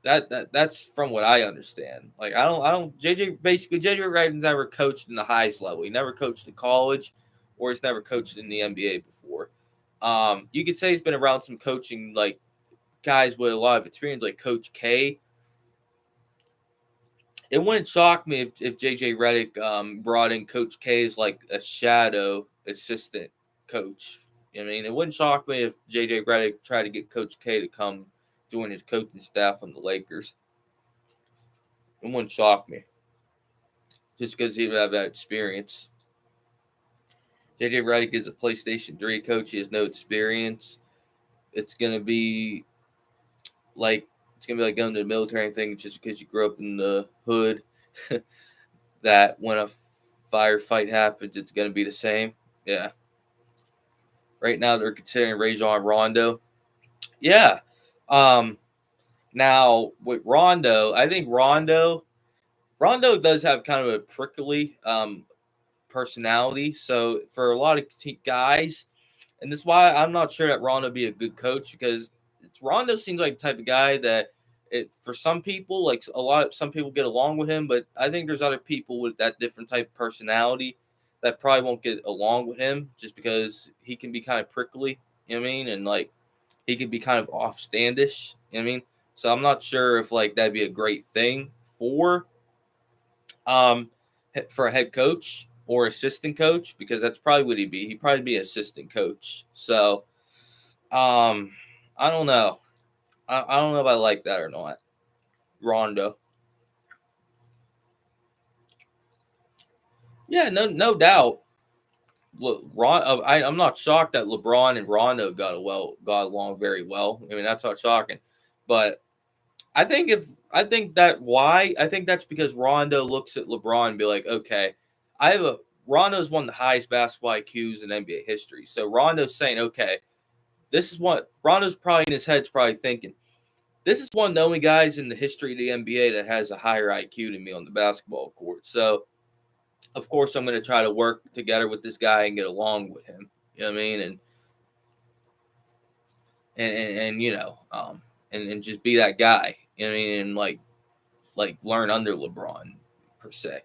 that's from what I understand. Like I don't JJ Redick never coached in the highest level. He never coached at college, or he's never coached in the NBA before. You could say he's been around some coaching like guys with a lot of experience, like Coach K. It wouldn't shock me if JJ Redick brought in Coach K as like a shadow assistant coach. I mean, it wouldn't shock me if JJ Redick tried to get Coach K to come join his coaching staff on the Lakers. It wouldn't shock me. Just because he would have that experience. JJ Redick is a PlayStation 3 coach. He has no experience. It's gonna be like going to the military thing just because you grew up in the hood. That when a firefight happens, it's gonna be the same. Yeah. Right now they're considering Rajon Rondo. Yeah. Now with Rondo, I think Rondo does have kind of a prickly personality. So for a lot of guys, and that's why I'm not sure that Rondo be a good coach because Rondo seems like the type of guy that for some people, like some people get along with him, but I think there's other people with that different type of personality that probably won't get along with him just because he can be kind of prickly, you know what I mean? And like he could be kind of offstandish, you know what I mean? So I'm not sure if like that'd be a great thing for a head coach or assistant coach because that's probably what he'd be. He'd probably be assistant coach. So I don't know. I don't know if I like that or not. Rondo. Yeah, no doubt. Look, I'm not shocked that LeBron and Rondo got along very well. I mean, that's not shocking. But I think that's because Rondo looks at LeBron and be like, okay, Rondo's one of the highest basketball IQs in NBA history. So Rondo's saying, okay, this is what Rondo's probably in his head's probably thinking. This is one of the only guys in the history of the NBA that has a higher IQ than me on the basketball court. So, of course, I'm going to try to work together with this guy and get along with him. You know what I mean? And you know, and just be that guy. You know what I mean? And like learn under LeBron per se.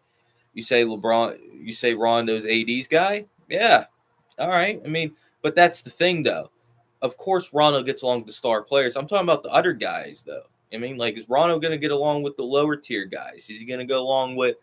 You say Rondo's AD's guy? Yeah. All right. I mean, but that's the thing though. Of course Rondo gets along with the star players. I'm talking about the other guys though. I mean, like is Rondo going to get along with the lower tier guys? Is he going to go along with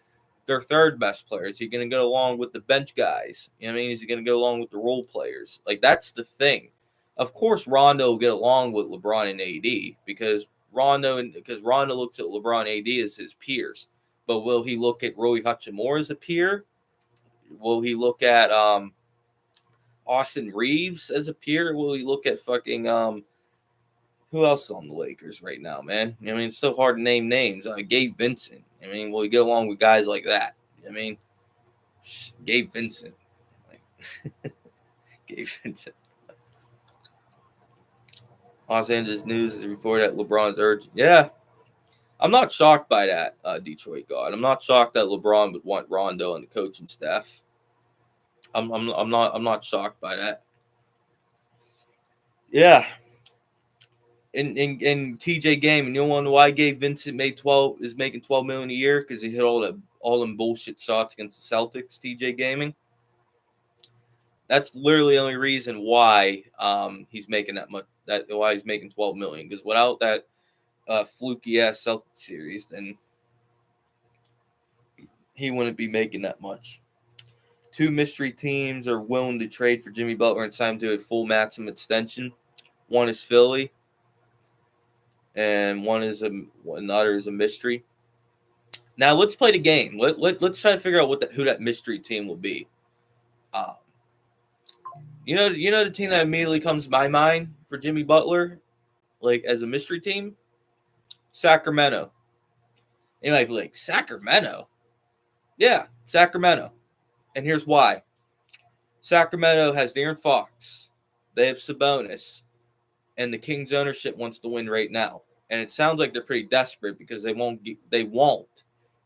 their third best players? Is he going to go along with the bench guys? You know what I mean? Is he going to go along with the role players? Like that's the thing. Of course Rondo will get along with LeBron and AD because Rondo looks at LeBron and AD as his peers. But will he look at Rui Hachimura as a peer? Will he look at Austin Reeves as a peer? Will he look at fucking who else is on the Lakers right now, man? I mean, it's so hard to name names. Gabe Vincent. I mean, will he get along with guys like that? I mean, Gabe Vincent. Like, Gabe Vincent. Los Angeles News has reported that LeBron's urgent. Yeah, I'm not shocked by that, Detroit God. I'm not shocked that LeBron would want Rondo on the coaching staff. I'm not shocked by that. Yeah. In TJ game, and you know why Gabe Vincent is making 12 million a year? Because he hit all them bullshit shots against the Celtics. TJ Gaming. That's literally the only reason why he's making that much. Why he's making 12 million. Because without that fluky ass Celtics series, then he wouldn't be making that much. Two mystery teams are willing to trade for Jimmy Butler and sign him to a full maximum extension. One is Philly, and another is a mystery. Now let's play the game. Let's try to figure out who that mystery team will be. Um, you know the team that immediately comes to my mind for Jimmy Butler, like as a mystery team, Sacramento. You might be like, Sacramento? Yeah, Sacramento. And here's why. Sacramento has De'Aaron Fox. They have Sabonis. And the Kings ownership wants to win right now. And it sounds like they're pretty desperate because they won't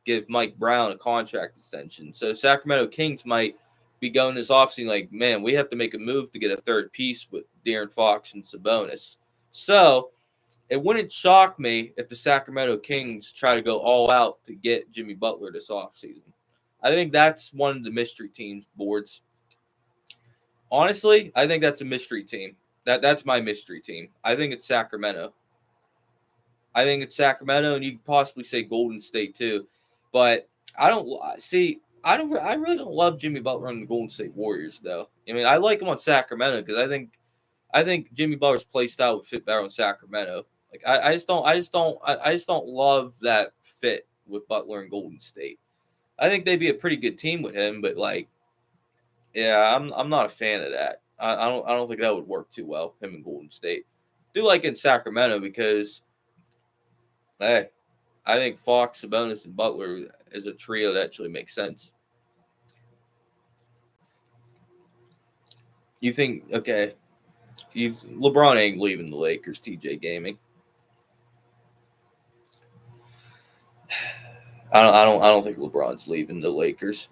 give Mike Brown a contract extension. So Sacramento Kings might be going this offseason like, man, we have to make a move to get a third piece with De'Aaron Fox and Sabonis. So it wouldn't shock me if the Sacramento Kings try to go all out to get Jimmy Butler this offseason. I think that's one of the mystery teams boards. Honestly, I think that's a mystery team. That's my mystery team. I think it's Sacramento. And you could possibly say Golden State too. But I really don't love Jimmy Butler on the Golden State Warriors, though. I mean, I like him on Sacramento because I think Jimmy Butler's play style would fit better on Sacramento. Like I just don't love that fit with Butler and Golden State. I think they'd be a pretty good team with him, but like, yeah, I'm not a fan of that. I don't think that would work too well. Him and Golden State. Do like in Sacramento because, hey, I think Fox, Sabonis, and Butler as a trio that actually makes sense. You think okay? LeBron ain't leaving the Lakers. TJ Gaming. I don't think LeBron's leaving the Lakers.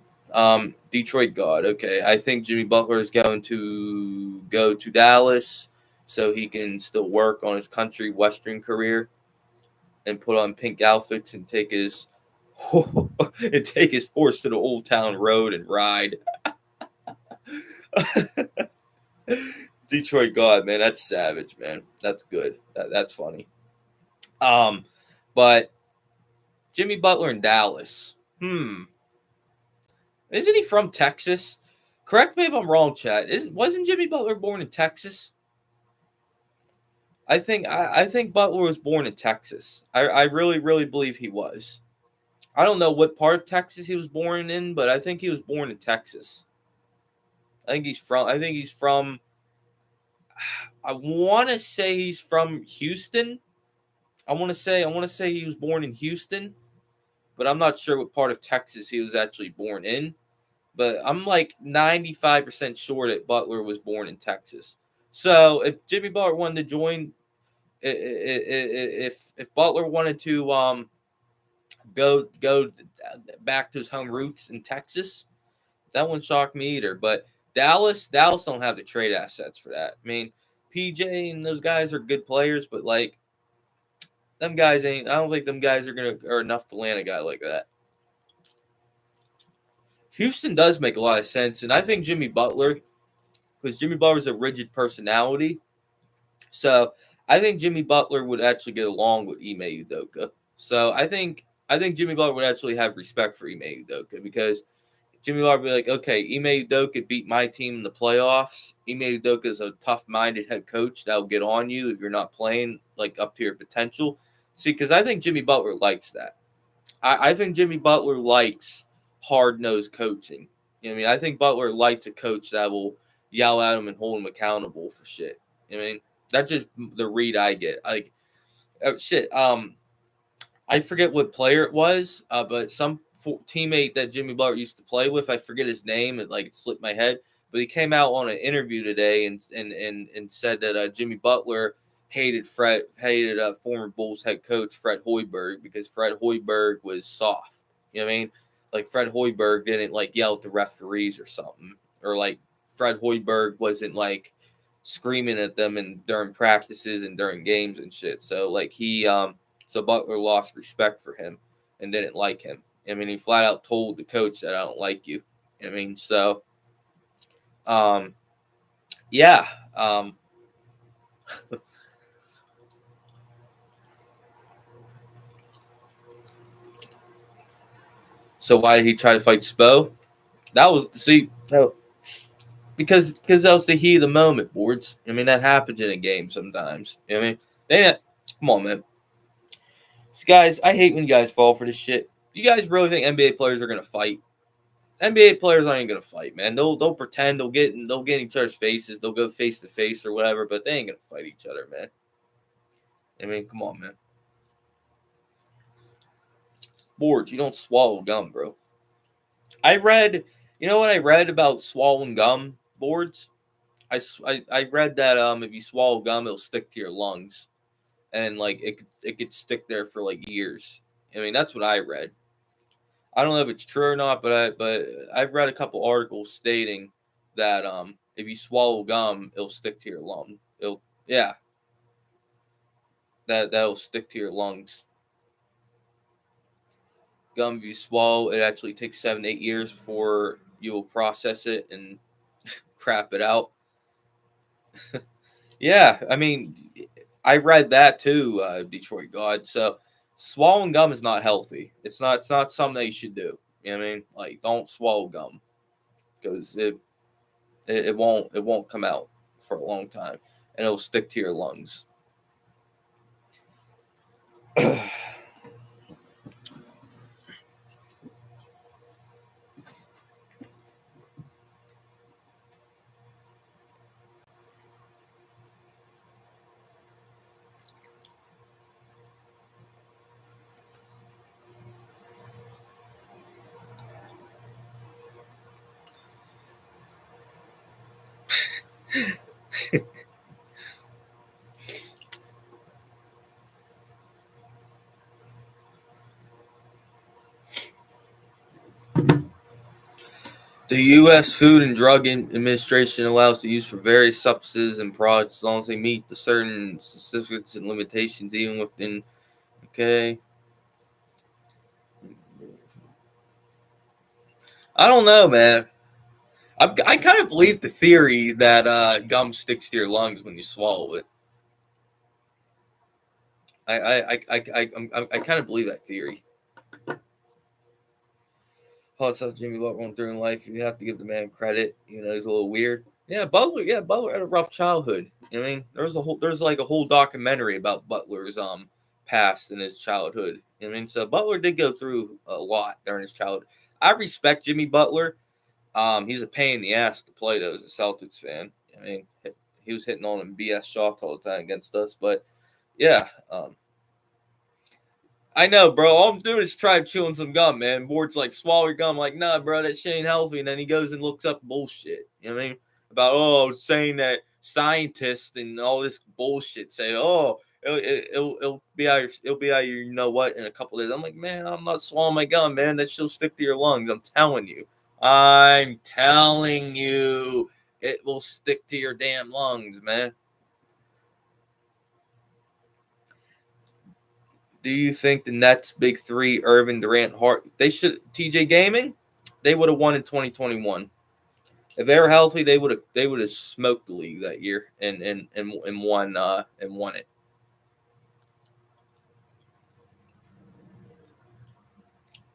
Detroit God. Okay, I think Jimmy Butler is going to go to Dallas so he can still work on his country western career and put on pink outfits and take his horse to the Old Town Road and ride. Detroit God, man, that's savage, man. That's good. That's funny. But Jimmy Butler in Dallas. Isn't he from Texas? Correct me if I'm wrong, Chad. Wasn't Jimmy Butler born in Texas? I think Butler was born in Texas. I really, really believe he was. I don't know what part of Texas he was born in, but I think he was born in Texas. I think he's from I want to say he's from Houston. I want to say he was born in Houston, but I'm not sure what part of Texas he was actually born in. But I'm like 95% sure that Butler was born in Texas. So if Jimmy Butler wanted to join, if Butler wanted to go back to his home roots in Texas, that wouldn't shock me either. But Dallas don't have the trade assets for that. I mean, PJ and those guys are good players, but like them guys ain't. I don't think them guys are enough to land a guy like that. Houston does make a lot of sense, and I think Jimmy Butler, because Jimmy Butler's a rigid personality, so I think Jimmy Butler would actually get along with Ime Udoka. So I think Jimmy Butler would actually have respect for Ime Udoka because Jimmy Butler would be like, okay, Ime Udoka beat my team in the playoffs. Ime Udoka is a tough-minded head coach that will get on you if you're not playing like up to your potential. See, because I think Jimmy Butler likes that. I think Jimmy Butler likes hard-nosed coaching. You know what I mean? I think Butler likes a coach that will yell at him and hold him accountable for shit. You know what I mean? That's just the read I get. Like, shit. I forget what player it was, but some teammate that Jimmy Butler used to play with, I forget his name. It slipped my head. But he came out on an interview today and said that Jimmy Butler hated former Bulls head coach Fred Hoiberg because Fred Hoiberg was soft. You know what I mean? Like Fred Hoiberg didn't like yell at the referees or something. or like Fred Hoiberg wasn't like screaming at them and during practices and during games and shit. So like so Butler lost respect for him and didn't like him. I mean, he flat out told the coach that I don't like you. I mean, so yeah. So why did he try to fight Spo? That was no, because that was the heat of the moment, boards. I mean, that happens in a game sometimes. I mean, come on, man. So guys, I hate when you guys fall for this shit. You guys really think NBA players are gonna fight? NBA players aren't gonna fight, man. They'll pretend they'll get in each other's faces. They'll go face to face or whatever, but they ain't gonna fight each other, man. I mean, come on, man. Boards, you don't swallow gum, bro. You know what I read about swallowing gum, boards? I read that if you swallow gum, it'll stick to your lungs, and like it could stick there for like years. I mean, that's what I read. I don't know if it's true or not, but I've read a couple articles stating that if you swallow gum, it'll stick to your lung. It'll yeah, that'll stick to your lungs. Gum, if you swallow, it actually takes 7 to 8 years before you will process it and crap it out. Yeah, I mean, I read that too, Detroit God. So swallowing gum is not healthy. It's not something that you should do. You know what I mean? Like, don't swallow gum because it won't come out for a long time and it'll stick to your lungs. The U.S. Food and Drug Administration allows the use for various substances and products as long as they meet the certain specifics and limitations, even within. Okay. I don't know, man. I kind of believe the theory that gum sticks to your lungs when you swallow it. I kind of believe that theory. Plus, how Jimmy Butler went through in life, you have to give the man credit. You know, he's a little weird. Yeah, Butler. Yeah, Butler had a rough childhood. You know what I mean, there's like a whole documentary about Butler's past and his childhood. You know what I mean, so Butler did go through a lot during his childhood. I respect Jimmy Butler. He's a pain in the ass to play though as a Celtics fan. I mean, he was hitting on them BS shots all the time against us, but yeah, I know, bro. All I'm doing is trying chewing some gum, man. Board's like, swallow your gum. I'm like, nah, bro, that shit ain't healthy. And then he goes and looks up bullshit. You know what I mean? About, saying that scientists and all this bullshit say, it'll be out it'll be out your, you know what, in a couple of days. I'm like, man, I'm not swallowing my gum, man. That shit'll stick to your lungs. I'm telling you. I'm telling you. It will stick to your damn lungs, man. Do you think the Nets big three, Irvin, Durant, Hart, TJ Gaming, they would have won in 2021. If they were healthy, they would have smoked the league that year and won it.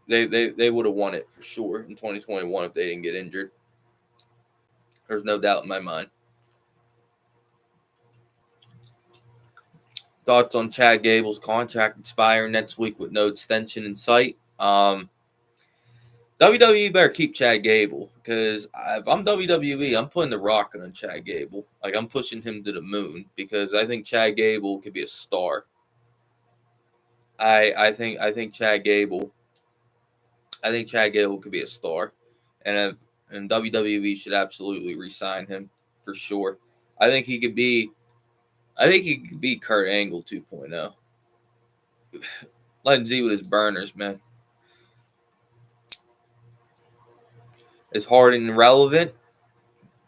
They would have won it for sure in 2021 if they didn't get injured. There's no doubt in my mind. Thoughts on Chad Gable's contract expiring next week with no extension in sight? WWE better keep Chad Gable because if I'm WWE, I'm putting the rocket on Chad Gable. Like, I'm pushing him to the moon because I think Chad Gable could be a star. I think Chad Gable. I think Chad Gable could be a star, and WWE should absolutely re-sign him for sure. I think he could be. I think he could be Kurt Angle 2.0. Let him see with his burners, man. Is Harden relevant?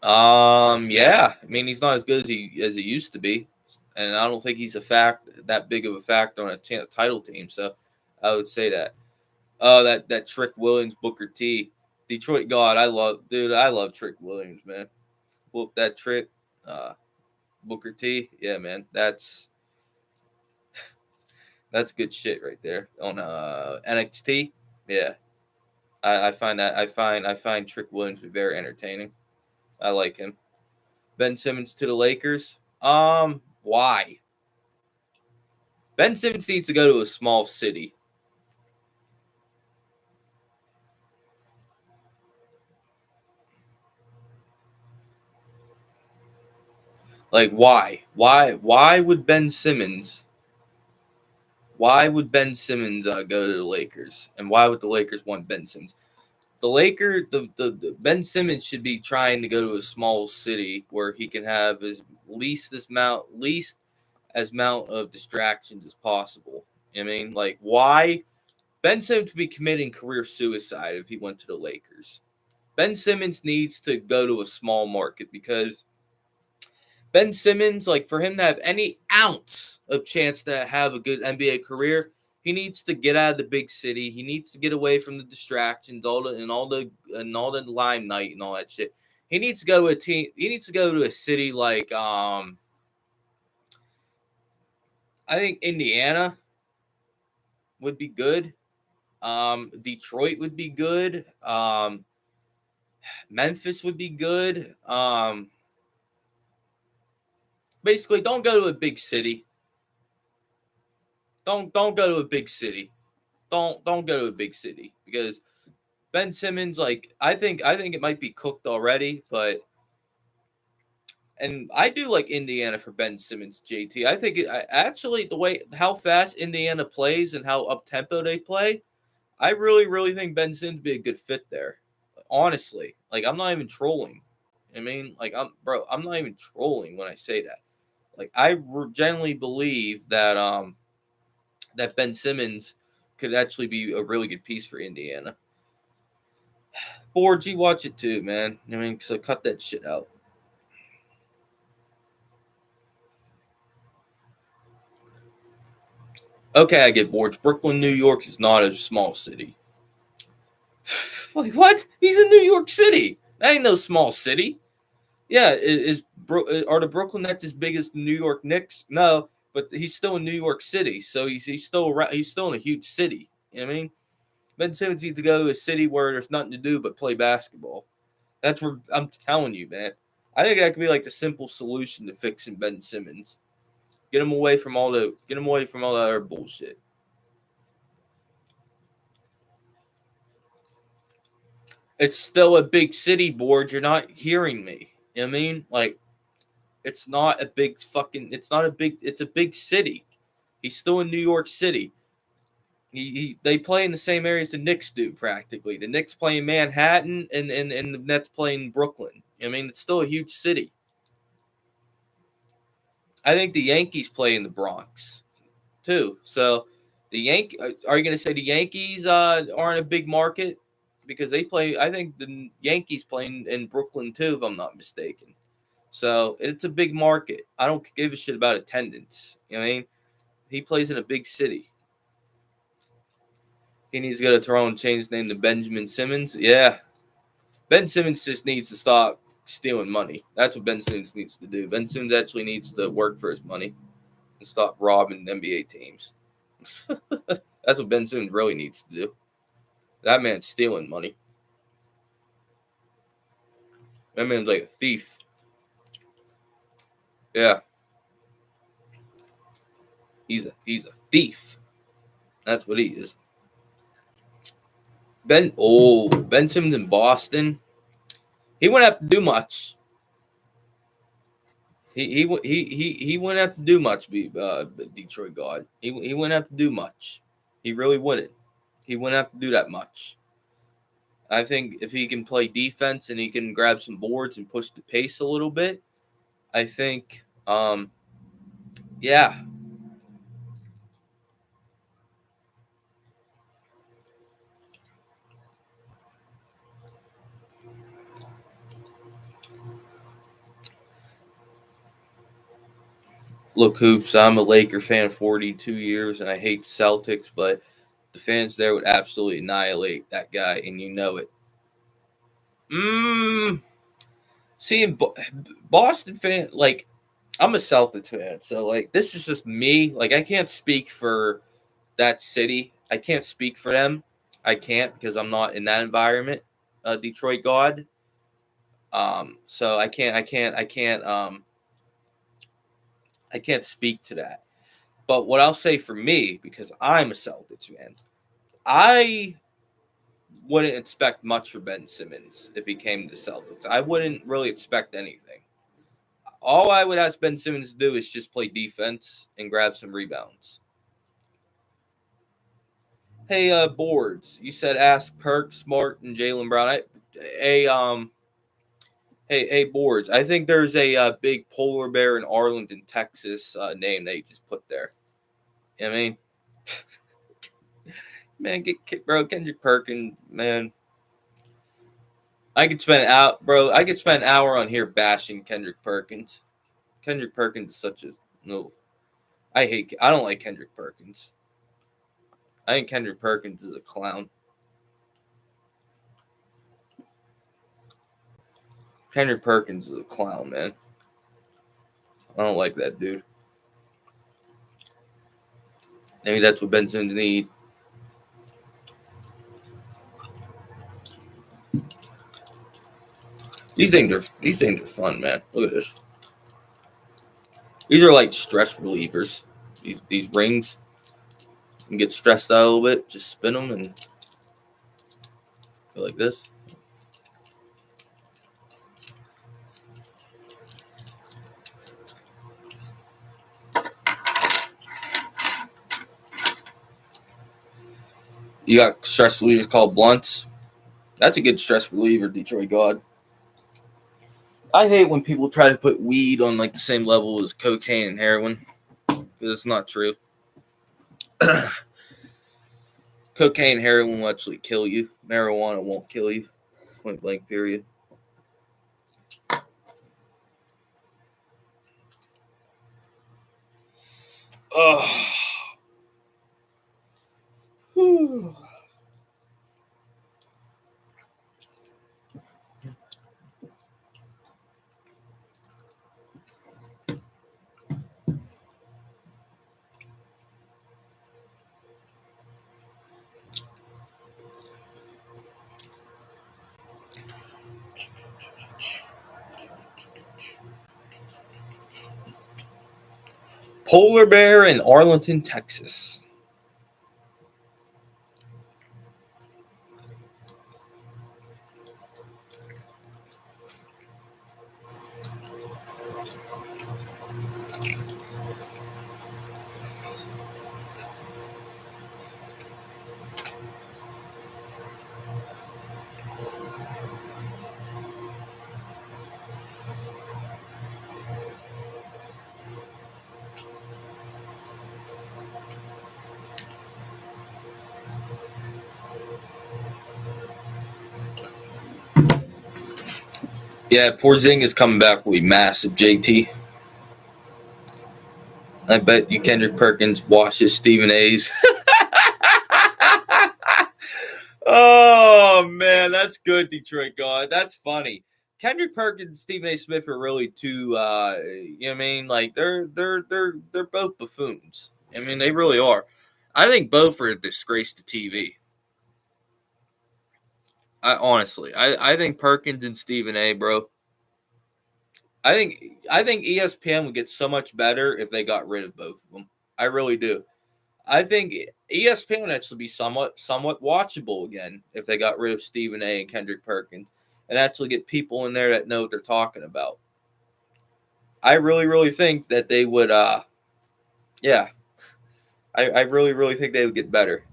Yeah. I mean, he's not as good as he used to be, and I don't think he's that big of a factor on a title team. So, I would say that. That Trick Williams, Booker T, Detroit God. I love Trick Williams, man. Whoop that trick, uh, Booker T. Yeah, man. That's good shit right there on NXT. Yeah, I find Trick Williams to be very entertaining. I like him. Ben Simmons to the Lakers. Why? Ben Simmons needs to go to a small city. Like why? Why would Ben Simmons? Why would Ben Simmons go to the Lakers? And why would the Lakers want Ben Simmons? The Ben Simmons should be trying to go to a small city where he can have as least as amount of distractions as possible. I mean, like why Ben Simmons would be committing career suicide if he went to the Lakers. Ben Simmons needs to go to a small market because Ben Simmons, like for him to have any ounce of chance to have a good NBA career, he needs to get out of the big city. He needs to get away from the distractions, all the limelight and all that shit. He needs to go to a team. He needs to go to a city like I think Indiana would be good. Detroit would be good. Memphis would be good. Basically, don't go to a big city. Don't go to a big city. Don't go to a big city because Ben Simmons, like I think it might be cooked already, but and I do like Indiana for Ben Simmons, JT. I think actually the way how fast Indiana plays and how up tempo they play, I really think Ben Simmons would be a good fit there. Honestly, like I'm not even trolling. I mean, like I'm not even trolling when I say that. Like genuinely believe that Ben Simmons could actually be a really good piece for Indiana. Boards, you watch it too, man. I mean, so cut that shit out. Okay, I get boards. Brooklyn, New York is not a small city. Like what? He's in New York City. That ain't no small city. Yeah, are the Brooklyn Nets as big as the New York Knicks? No, but he's still in New York City, so he's still in a huge city. You know what I mean? Ben Simmons needs to go to a city where there's nothing to do but play basketball. That's where I'm telling you, man. I think that could be like the simple solution to fixing Ben Simmons. Get him away from all that other bullshit. It's still a big city, board. You're not hearing me. You know what I mean? Like it's not a big it's a big city. He's still in New York City. They play in the same areas the Knicks do practically. The Knicks play in Manhattan and the Nets play in Brooklyn. I mean, it's still a huge city. I think the Yankees play in the Bronx too. So are you going to say the Yankees aren't a big market because they play? I think the Yankees play in Brooklyn too, if I'm not mistaken. So it's a big market. I don't give a shit about attendance. You know what I mean? He plays in a big city. He needs to go to Toronto and change his name to Benjamin Simmons. Yeah, Ben Simmons just needs to stop stealing money. That's what Ben Simmons needs to do. Ben Simmons actually needs to work for his money and stop robbing NBA teams. That's what Ben Simmons really needs to do. That man's stealing money. That man's like a thief. Yeah, he's a thief. That's what he is. Ben Simmons in Boston. He wouldn't have to do much. He wouldn't have to do much. Be Detroit God. He wouldn't have to do much. He really wouldn't. He wouldn't have to do that much. I think if he can play defense and he can grab some boards and push the pace a little bit, I think, yeah, Look, Hoops, I'm a Laker fan 42 years, and I hate Celtics, but the fans there would absolutely annihilate that guy, and you know it. Seeing Boston fan, like, I'm a Celtics fan, so, like, this is just me. Like, I can't speak for that city. I can't speak for them. I can't because I'm not in that environment, Detroit God. So I can't speak to that. But what I'll say for me, because I'm a Celtics fan, I wouldn't expect much for Ben Simmons if he came to the Celtics. I wouldn't really expect anything. All I would ask Ben Simmons to do is just play defense and grab some rebounds. Hey, Boards, you said ask Perk, Smart, and Jaylen Brown. Hey, Boards, I think there's a big polar bear in Arlington, Texas name that you just put there. You know what I mean? Man, bro, Kendrick Perkins, man. I could spend an hour on here bashing Kendrick Perkins. Kendrick Perkins is such a no. I don't like Kendrick Perkins. I think Kendrick Perkins is a clown. Kendrick Perkins is a clown, man. I don't like that dude. Maybe that's what Ben Simmons need. These things are fun, man. Look at this. These are like stress relievers. These rings. You can get stressed out a little bit. Just spin them and go like this. You got stress relievers called blunts. That's a good stress reliever, Detroit God. I hate when people try to put weed on like the same level as cocaine and heroin, because it's not true. Cocaine and heroin will actually kill you. Marijuana won't kill you. Point blank, period. Oh. Polar bear in Arlington, Texas. Yeah, Porzingis coming back will be massive, JT. I bet you Kendrick Perkins washes Stephen A's. Oh man, that's good, Detroit God. That's funny. Kendrick Perkins and Stephen A. Smith are really two. You know what I mean? Like they're both buffoons. I mean, they really are. I think both are a disgrace to TV. I think Perkins and Stephen A. Bro. I think ESPN would get so much better if they got rid of both of them. I really do. I think ESPN would actually be somewhat watchable again if they got rid of Stephen A. and Kendrick Perkins and actually get people in there that know what they're talking about. I really think that they would. Yeah, I really think they would get better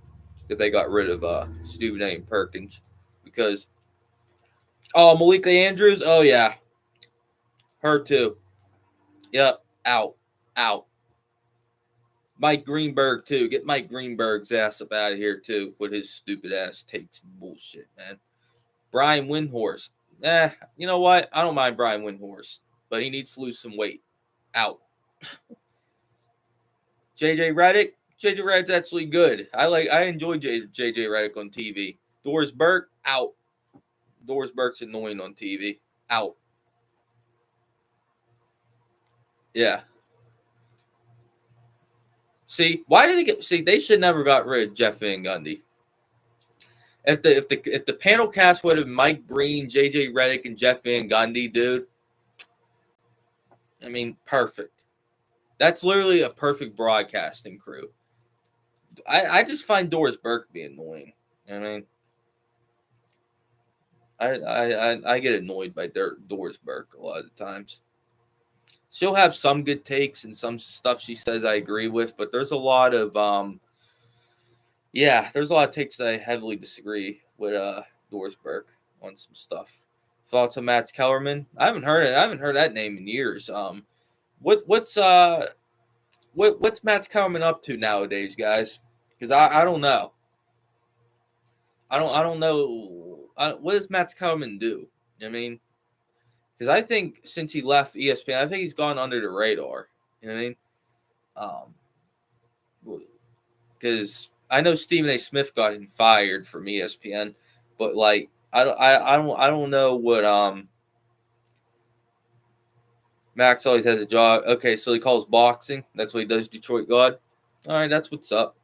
if they got rid of Stephen A. and Perkins because Malika Andrews. Oh yeah, her too. Yep, out. Mike Greenberg too. Get Mike Greenberg's ass up out of here too with his stupid ass takes and bullshit, man. Brian Windhorst. You know what? I don't mind Brian Windhorst, but he needs to lose some weight. Out. JJ Redick. JJ Redick's actually good. I enjoy JJ Redick on TV. Doris Burke out. Doris Burke's annoying on TV. Out. Yeah. See, why did he get? See, they should never got rid of Jeff Van Gundy. If the panel cast would have Mike Breen, JJ Redick, and Jeff Van Gundy, dude. I mean, perfect. That's literally a perfect broadcasting crew. I just find Doris Burke be annoying. I mean, I get annoyed by Doris Burke a lot of the times. She'll have some good takes and some stuff she says I agree with, but there's a lot of there's a lot of takes that I heavily disagree with Doris Burke on some stuff. Thoughts on Max Kellerman? I haven't heard that name in years. What's Max Kellerman up to nowadays, guys? Because I don't know. I don't know. What does Max Kellerman do? I mean, because I think since he left ESPN, I think he's gone under the radar. You know what I mean? Because I know Stephen A. Smith got him fired from ESPN, but like I don't know what Max always has a job. Okay, so he calls boxing. That's what he does, Detroit God. All right, that's what's up.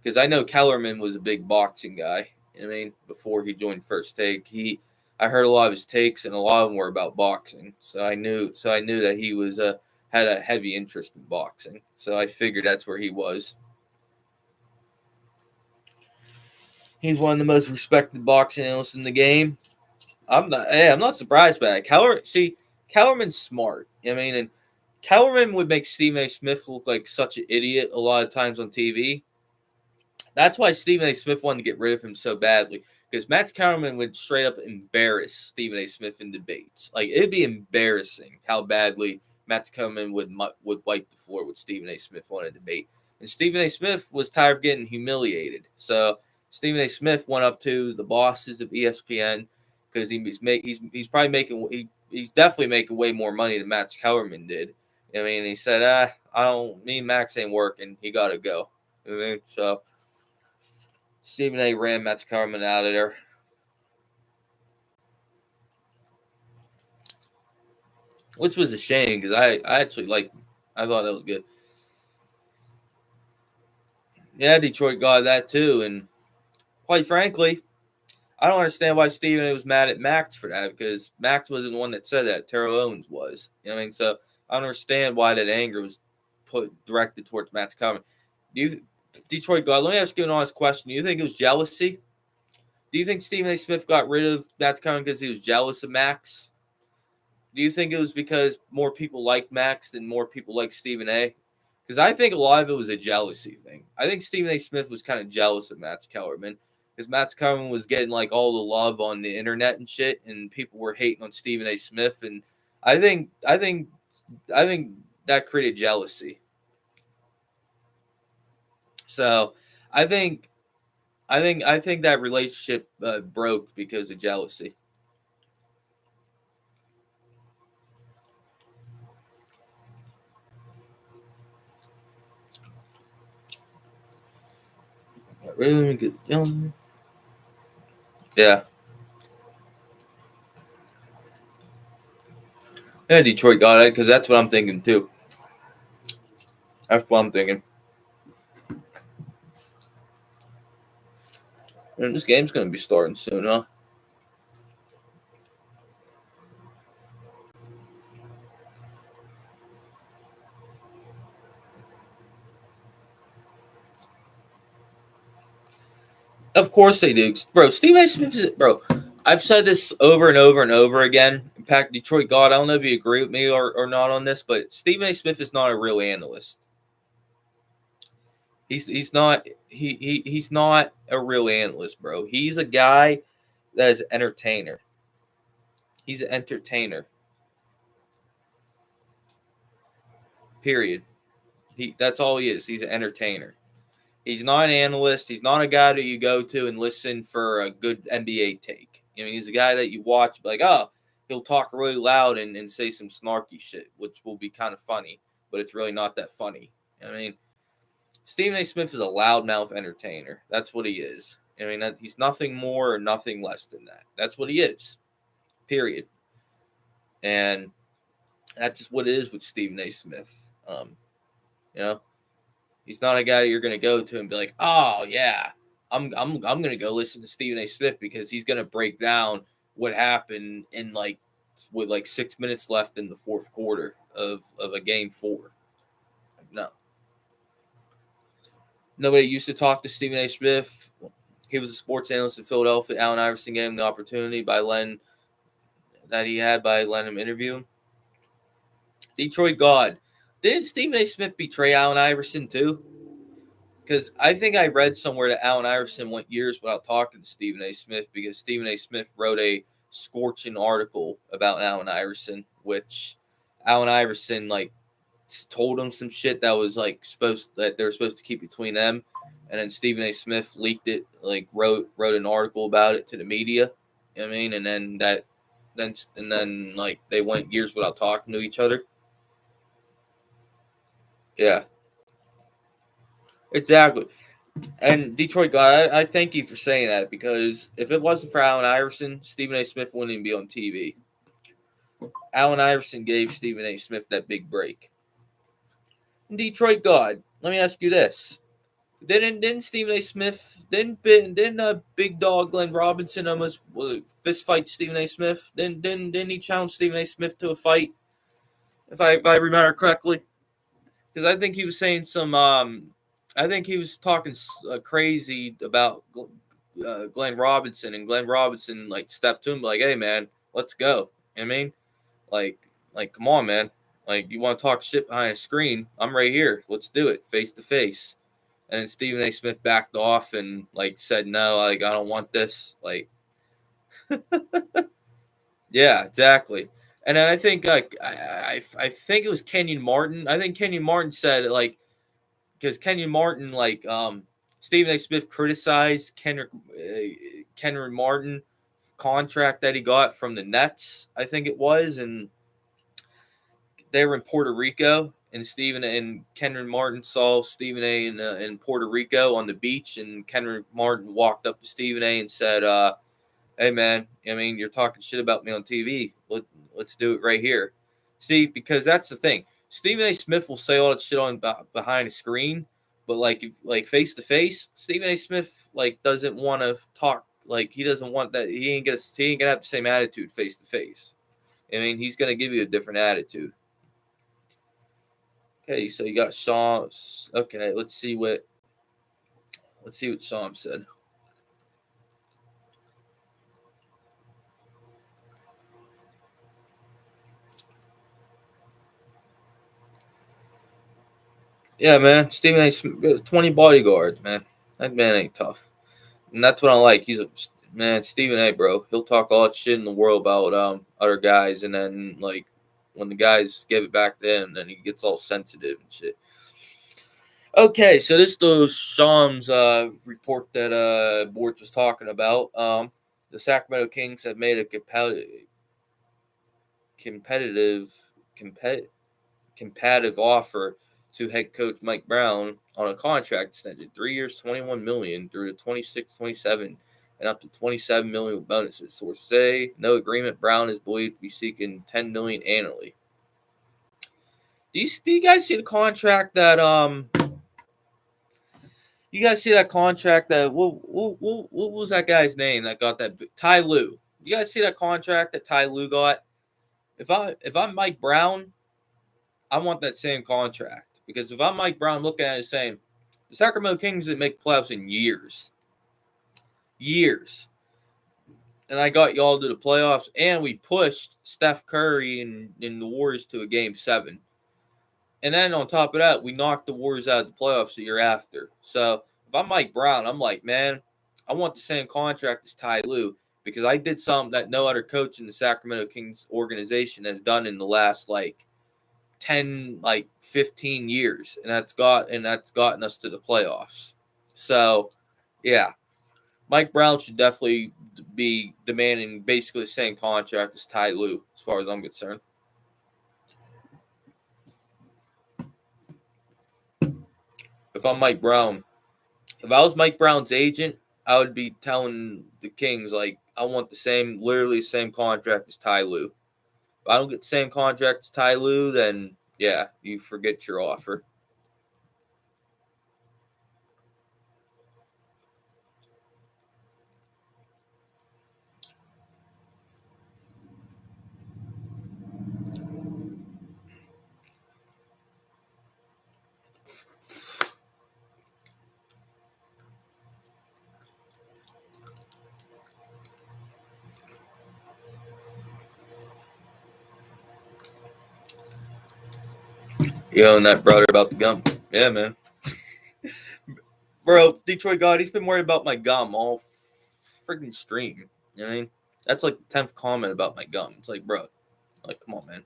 Because I know Kellerman was a big boxing guy. I mean, before he joined First Take, I heard a lot of his takes, and a lot of them were about boxing. So I knew that he was had a heavy interest in boxing. So I figured that's where he was. He's one of the most respected boxing analysts in the game. I'm not surprised by that. Kellerman's smart. I mean, and Kellerman would make Stephen A. Smith look like such an idiot a lot of times on TV. That's why Stephen A. Smith wanted to get rid of him so badly, because Max Kellerman would straight up embarrass Stephen A. Smith in debates. Like, it'd be embarrassing how badly Max Kellerman would wipe the floor with Stephen A. Smith on a debate. And Stephen A. Smith was tired of getting humiliated. So Stephen A. Smith went up to the bosses of ESPN, because he's probably making he's definitely making way more money than Max Kellerman did. I mean, he said, me and Max ain't working. He got to go. I mean, so Stephen A. ran Max Kellerman out of there. Which was a shame, because I actually I thought that was good. Yeah, Detroit got that too. And quite frankly, I don't understand why Stephen A. was mad at Max for that, because Max wasn't the one that said that. Terrell Owens was. You know what I mean? So I don't understand why that anger was directed towards Max Kellerman. Detroit God, let me ask you an honest question. Do you think it was jealousy? Do you think Stephen A. Smith got rid of Max Kellerman because he was jealous of Max? Do you think it was because more people liked Max than more people liked Stephen A.? Because I think a lot of it was a jealousy thing. I think Stephen A. Smith was kind of jealous of Max Kellerman, because Max Kellerman was getting like all the love on the internet and shit, and people were hating on Stephen A. Smith, and I think that created jealousy. So I think that relationship broke because of jealousy. Really good. Yeah. Yeah, Detroit got it, because that's what I'm thinking too. That's what I'm thinking. And this game's going to be starting soon, huh? Of course they do. Bro, Stephen A. Smith is, bro, I've said this over and over and over again. In fact, Detroit God, I don't know if you agree with me or not on this, but Stephen A. Smith is not a real analyst. He's not he's not a real analyst, bro. He's a guy that is an entertainer. He's an entertainer. Period. That's all he is. He's an entertainer. He's not an analyst. He's not a guy that you go to and listen for a good NBA take. I mean, he's a guy that you watch, like, oh, he'll talk really loud and say some snarky shit, which will be kind of funny, but it's really not that funny. I mean, Stephen A. Smith is a loudmouth entertainer. That's what he is. I mean, he's nothing more or nothing less than that. That's what he is. Period. And that's just what it is with Stephen A. Smith. You know, he's not a guy you're going to go to and be like, oh yeah, I'm going to go listen to Stephen A. Smith because he's going to break down what happened in with 6 minutes left in the fourth quarter of a game 4. No. Nobody used to talk to Stephen A. Smith. He was a sports analyst in Philadelphia. Allen Iverson gave him the opportunity by letting him interview him. Detroit God. Didn't Stephen A. Smith betray Allen Iverson too? Because I think I read somewhere that Allen Iverson went years without talking to Stephen A. Smith because Stephen A. Smith wrote a scorching article about Allen Iverson, which Allen Iverson told him some shit that was that they were supposed to keep between them, and then Stephen A. Smith leaked it, wrote an article about it to the media. You know what I mean? And then they went years without talking to each other. Yeah. Exactly. And Detroit guy, I thank you for saying that because if it wasn't for Allen Iverson, Stephen A. Smith wouldn't even be on TV. Allen Iverson gave Stephen A. Smith that big break. And Detroit God, let me ask you this. Didn't Stephen A. Smith, didn't big dog Glenn Robinson almost fist fight Stephen A. Smith? Didn't he challenge Stephen A. Smith to a fight? If I remember correctly. Because I think he was saying I think he was talking crazy about Glenn Robinson, and Glenn Robinson stepped to him like, "Hey man, let's go." You know what I mean, come on, man. You want to talk shit behind a screen? I'm right here. Let's do it face to face. And then Stephen A. Smith backed off and said, "No, I don't want this." Yeah, exactly. And then I think I think it was Kenyon Martin. I think Kenyon Martin said because Kenyon Martin, Stephen A. Smith criticized Kenyon Martin contract that he got from the Nets, I think it was, and they were in Puerto Rico, and Stephen and Kenyon Martin saw Stephen A. in Puerto Rico on the beach, and Kenyon Martin walked up to Stephen A. and said, "Hey man, I mean, you're talking shit about me on TV. Let's do it right here." See, because that's the thing. Stephen A. Smith will say all that shit on behind a screen, but if face to face, Stephen A. Smith doesn't want to talk. He doesn't want that. He ain't gonna have the same attitude face to face. I mean, he's gonna give you a different attitude. Okay, so you got Sean. Okay, let's see what Sean said. Yeah, man. Stephen A. Smith, 20 bodyguards, man. That man ain't tough. And that's what I like. He's a man, Stephen A. Bro. He'll talk all that shit in the world about other guys, and then when the guys give it back to him, then he gets all sensitive and shit. Okay, so this is the Shams report that Bortz was talking about. The Sacramento Kings have made a competitive offer to head coach Mike Brown on a contract extension, 3 years, $21 million through to 26-27, and up to $27 million with bonuses. Sources say no agreement. Brown is believed to be seeking $10 million annually. Do you guys see the contract that You guys see that contract that what was that guy's name that got that? Ty Lue. You guys see that contract that Ty Lue got? If I'm Mike Brown, I want that same contract, because if I'm Mike Brown, looking at it saying the Sacramento Kings didn't make playoffs in years, and I got y'all to the playoffs, and we pushed Steph Curry and the Warriors to a game 7, and then on top of that, we knocked the Warriors out of the playoffs the year after. So if I'm Mike Brown, I'm like, man, I want the same contract as Ty Lue, because I did something that no other coach in the Sacramento Kings organization has done in the last 10, 15 years, and that's gotten us to the playoffs. So, yeah, Mike Brown should definitely be demanding basically the same contract as Ty Lue, as far as I'm concerned. if I'm Mike Brown, if I was Mike Brown's agent, I would be telling the Kings, like, I want literally the same contract as Ty Lue. If I don't get the same contract as Ty Lue, then yeah, you forget your offer. And that brother about the gum. Yeah, man. Bro, Detroit God, he's been worried about my gum all freaking stream. You know what I mean? That's like the 10th comment about my gum. It's like, bro, like, come on, man.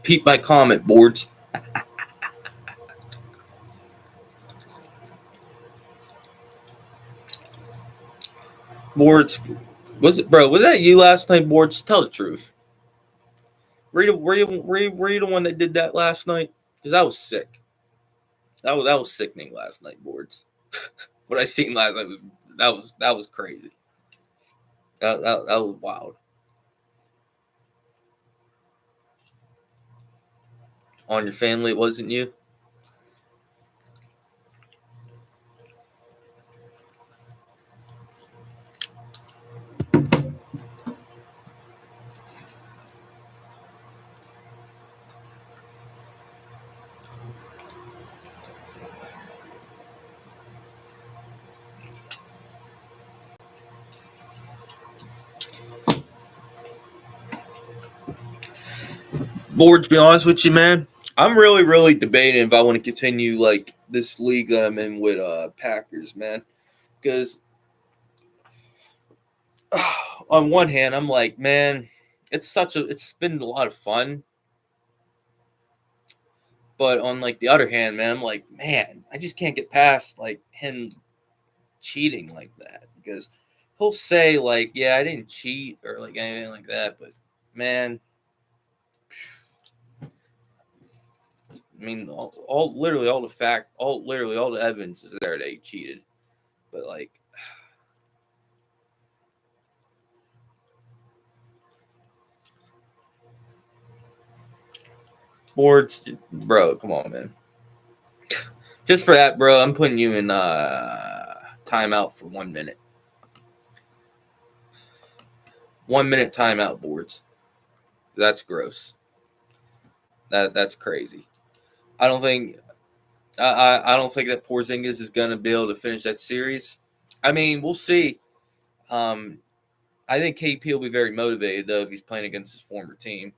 Peep my comment, boards. Boards, was that you last night, Boards? Tell the truth. Were you the one that did that last night? Because I was sick. That was sickening last night, Boards. What I seen last night was crazy. That was wild. On your family, it wasn't you. Board, to be honest with you, man, I'm really debating if I want to continue like this league that I'm in with Packers, man. Because on one hand, I'm like, man, it's been a lot of fun. But on like the other hand, man, I'm like, man, I just can't get past like him cheating like that, because he'll say like, yeah, I didn't cheat or like anything like that, but man, I mean, literally all the evidence is there that he cheated, but like, Boards, bro, come on, man. Just for that, bro, I'm putting you in timeout for 1 minute. 1 minute timeout, Boards. That's gross. That's crazy. I don't think I don't think that Porzingis is gonna be able to finish that series. I mean, we'll see. I think KP will be very motivated though if he's playing against his former team.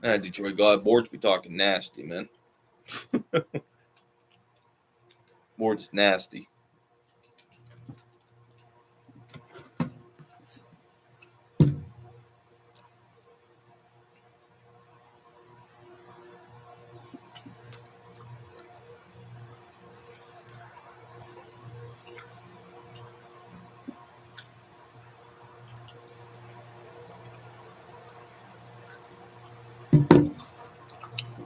Detroit God, Boards be talking nasty, man. Boards nasty.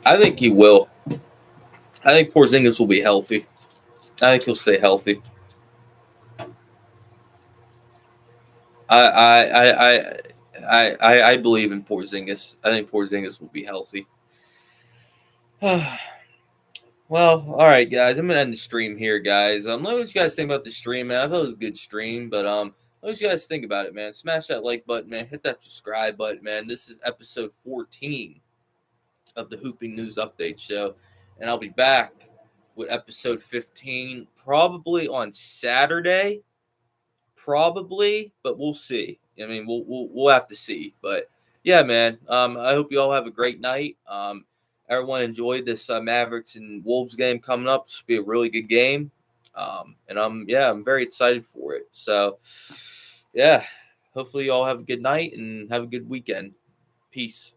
I think he will. I think Porzingis will be healthy. I think he'll stay healthy. I believe in Porzingis. I think Porzingis will be healthy. Well, all right, guys. I'm gonna end the stream here, guys. Let me know what you guys think about the stream, man. I thought it was a good stream, but let me know what you guys think about it, man. Smash that like button, man. Hit that subscribe button, man. This is episode 14 of the Hooping News Update Show, and I'll be back with episode 15, probably on Saturday. Probably, but we'll see. I mean, we'll have to see. But yeah, man. I hope you all have a great night. Everyone enjoyed this Mavericks and Wolves game coming up. It should be a really good game. And I'm very excited for it. So yeah, hopefully you all have a good night and have a good weekend. Peace.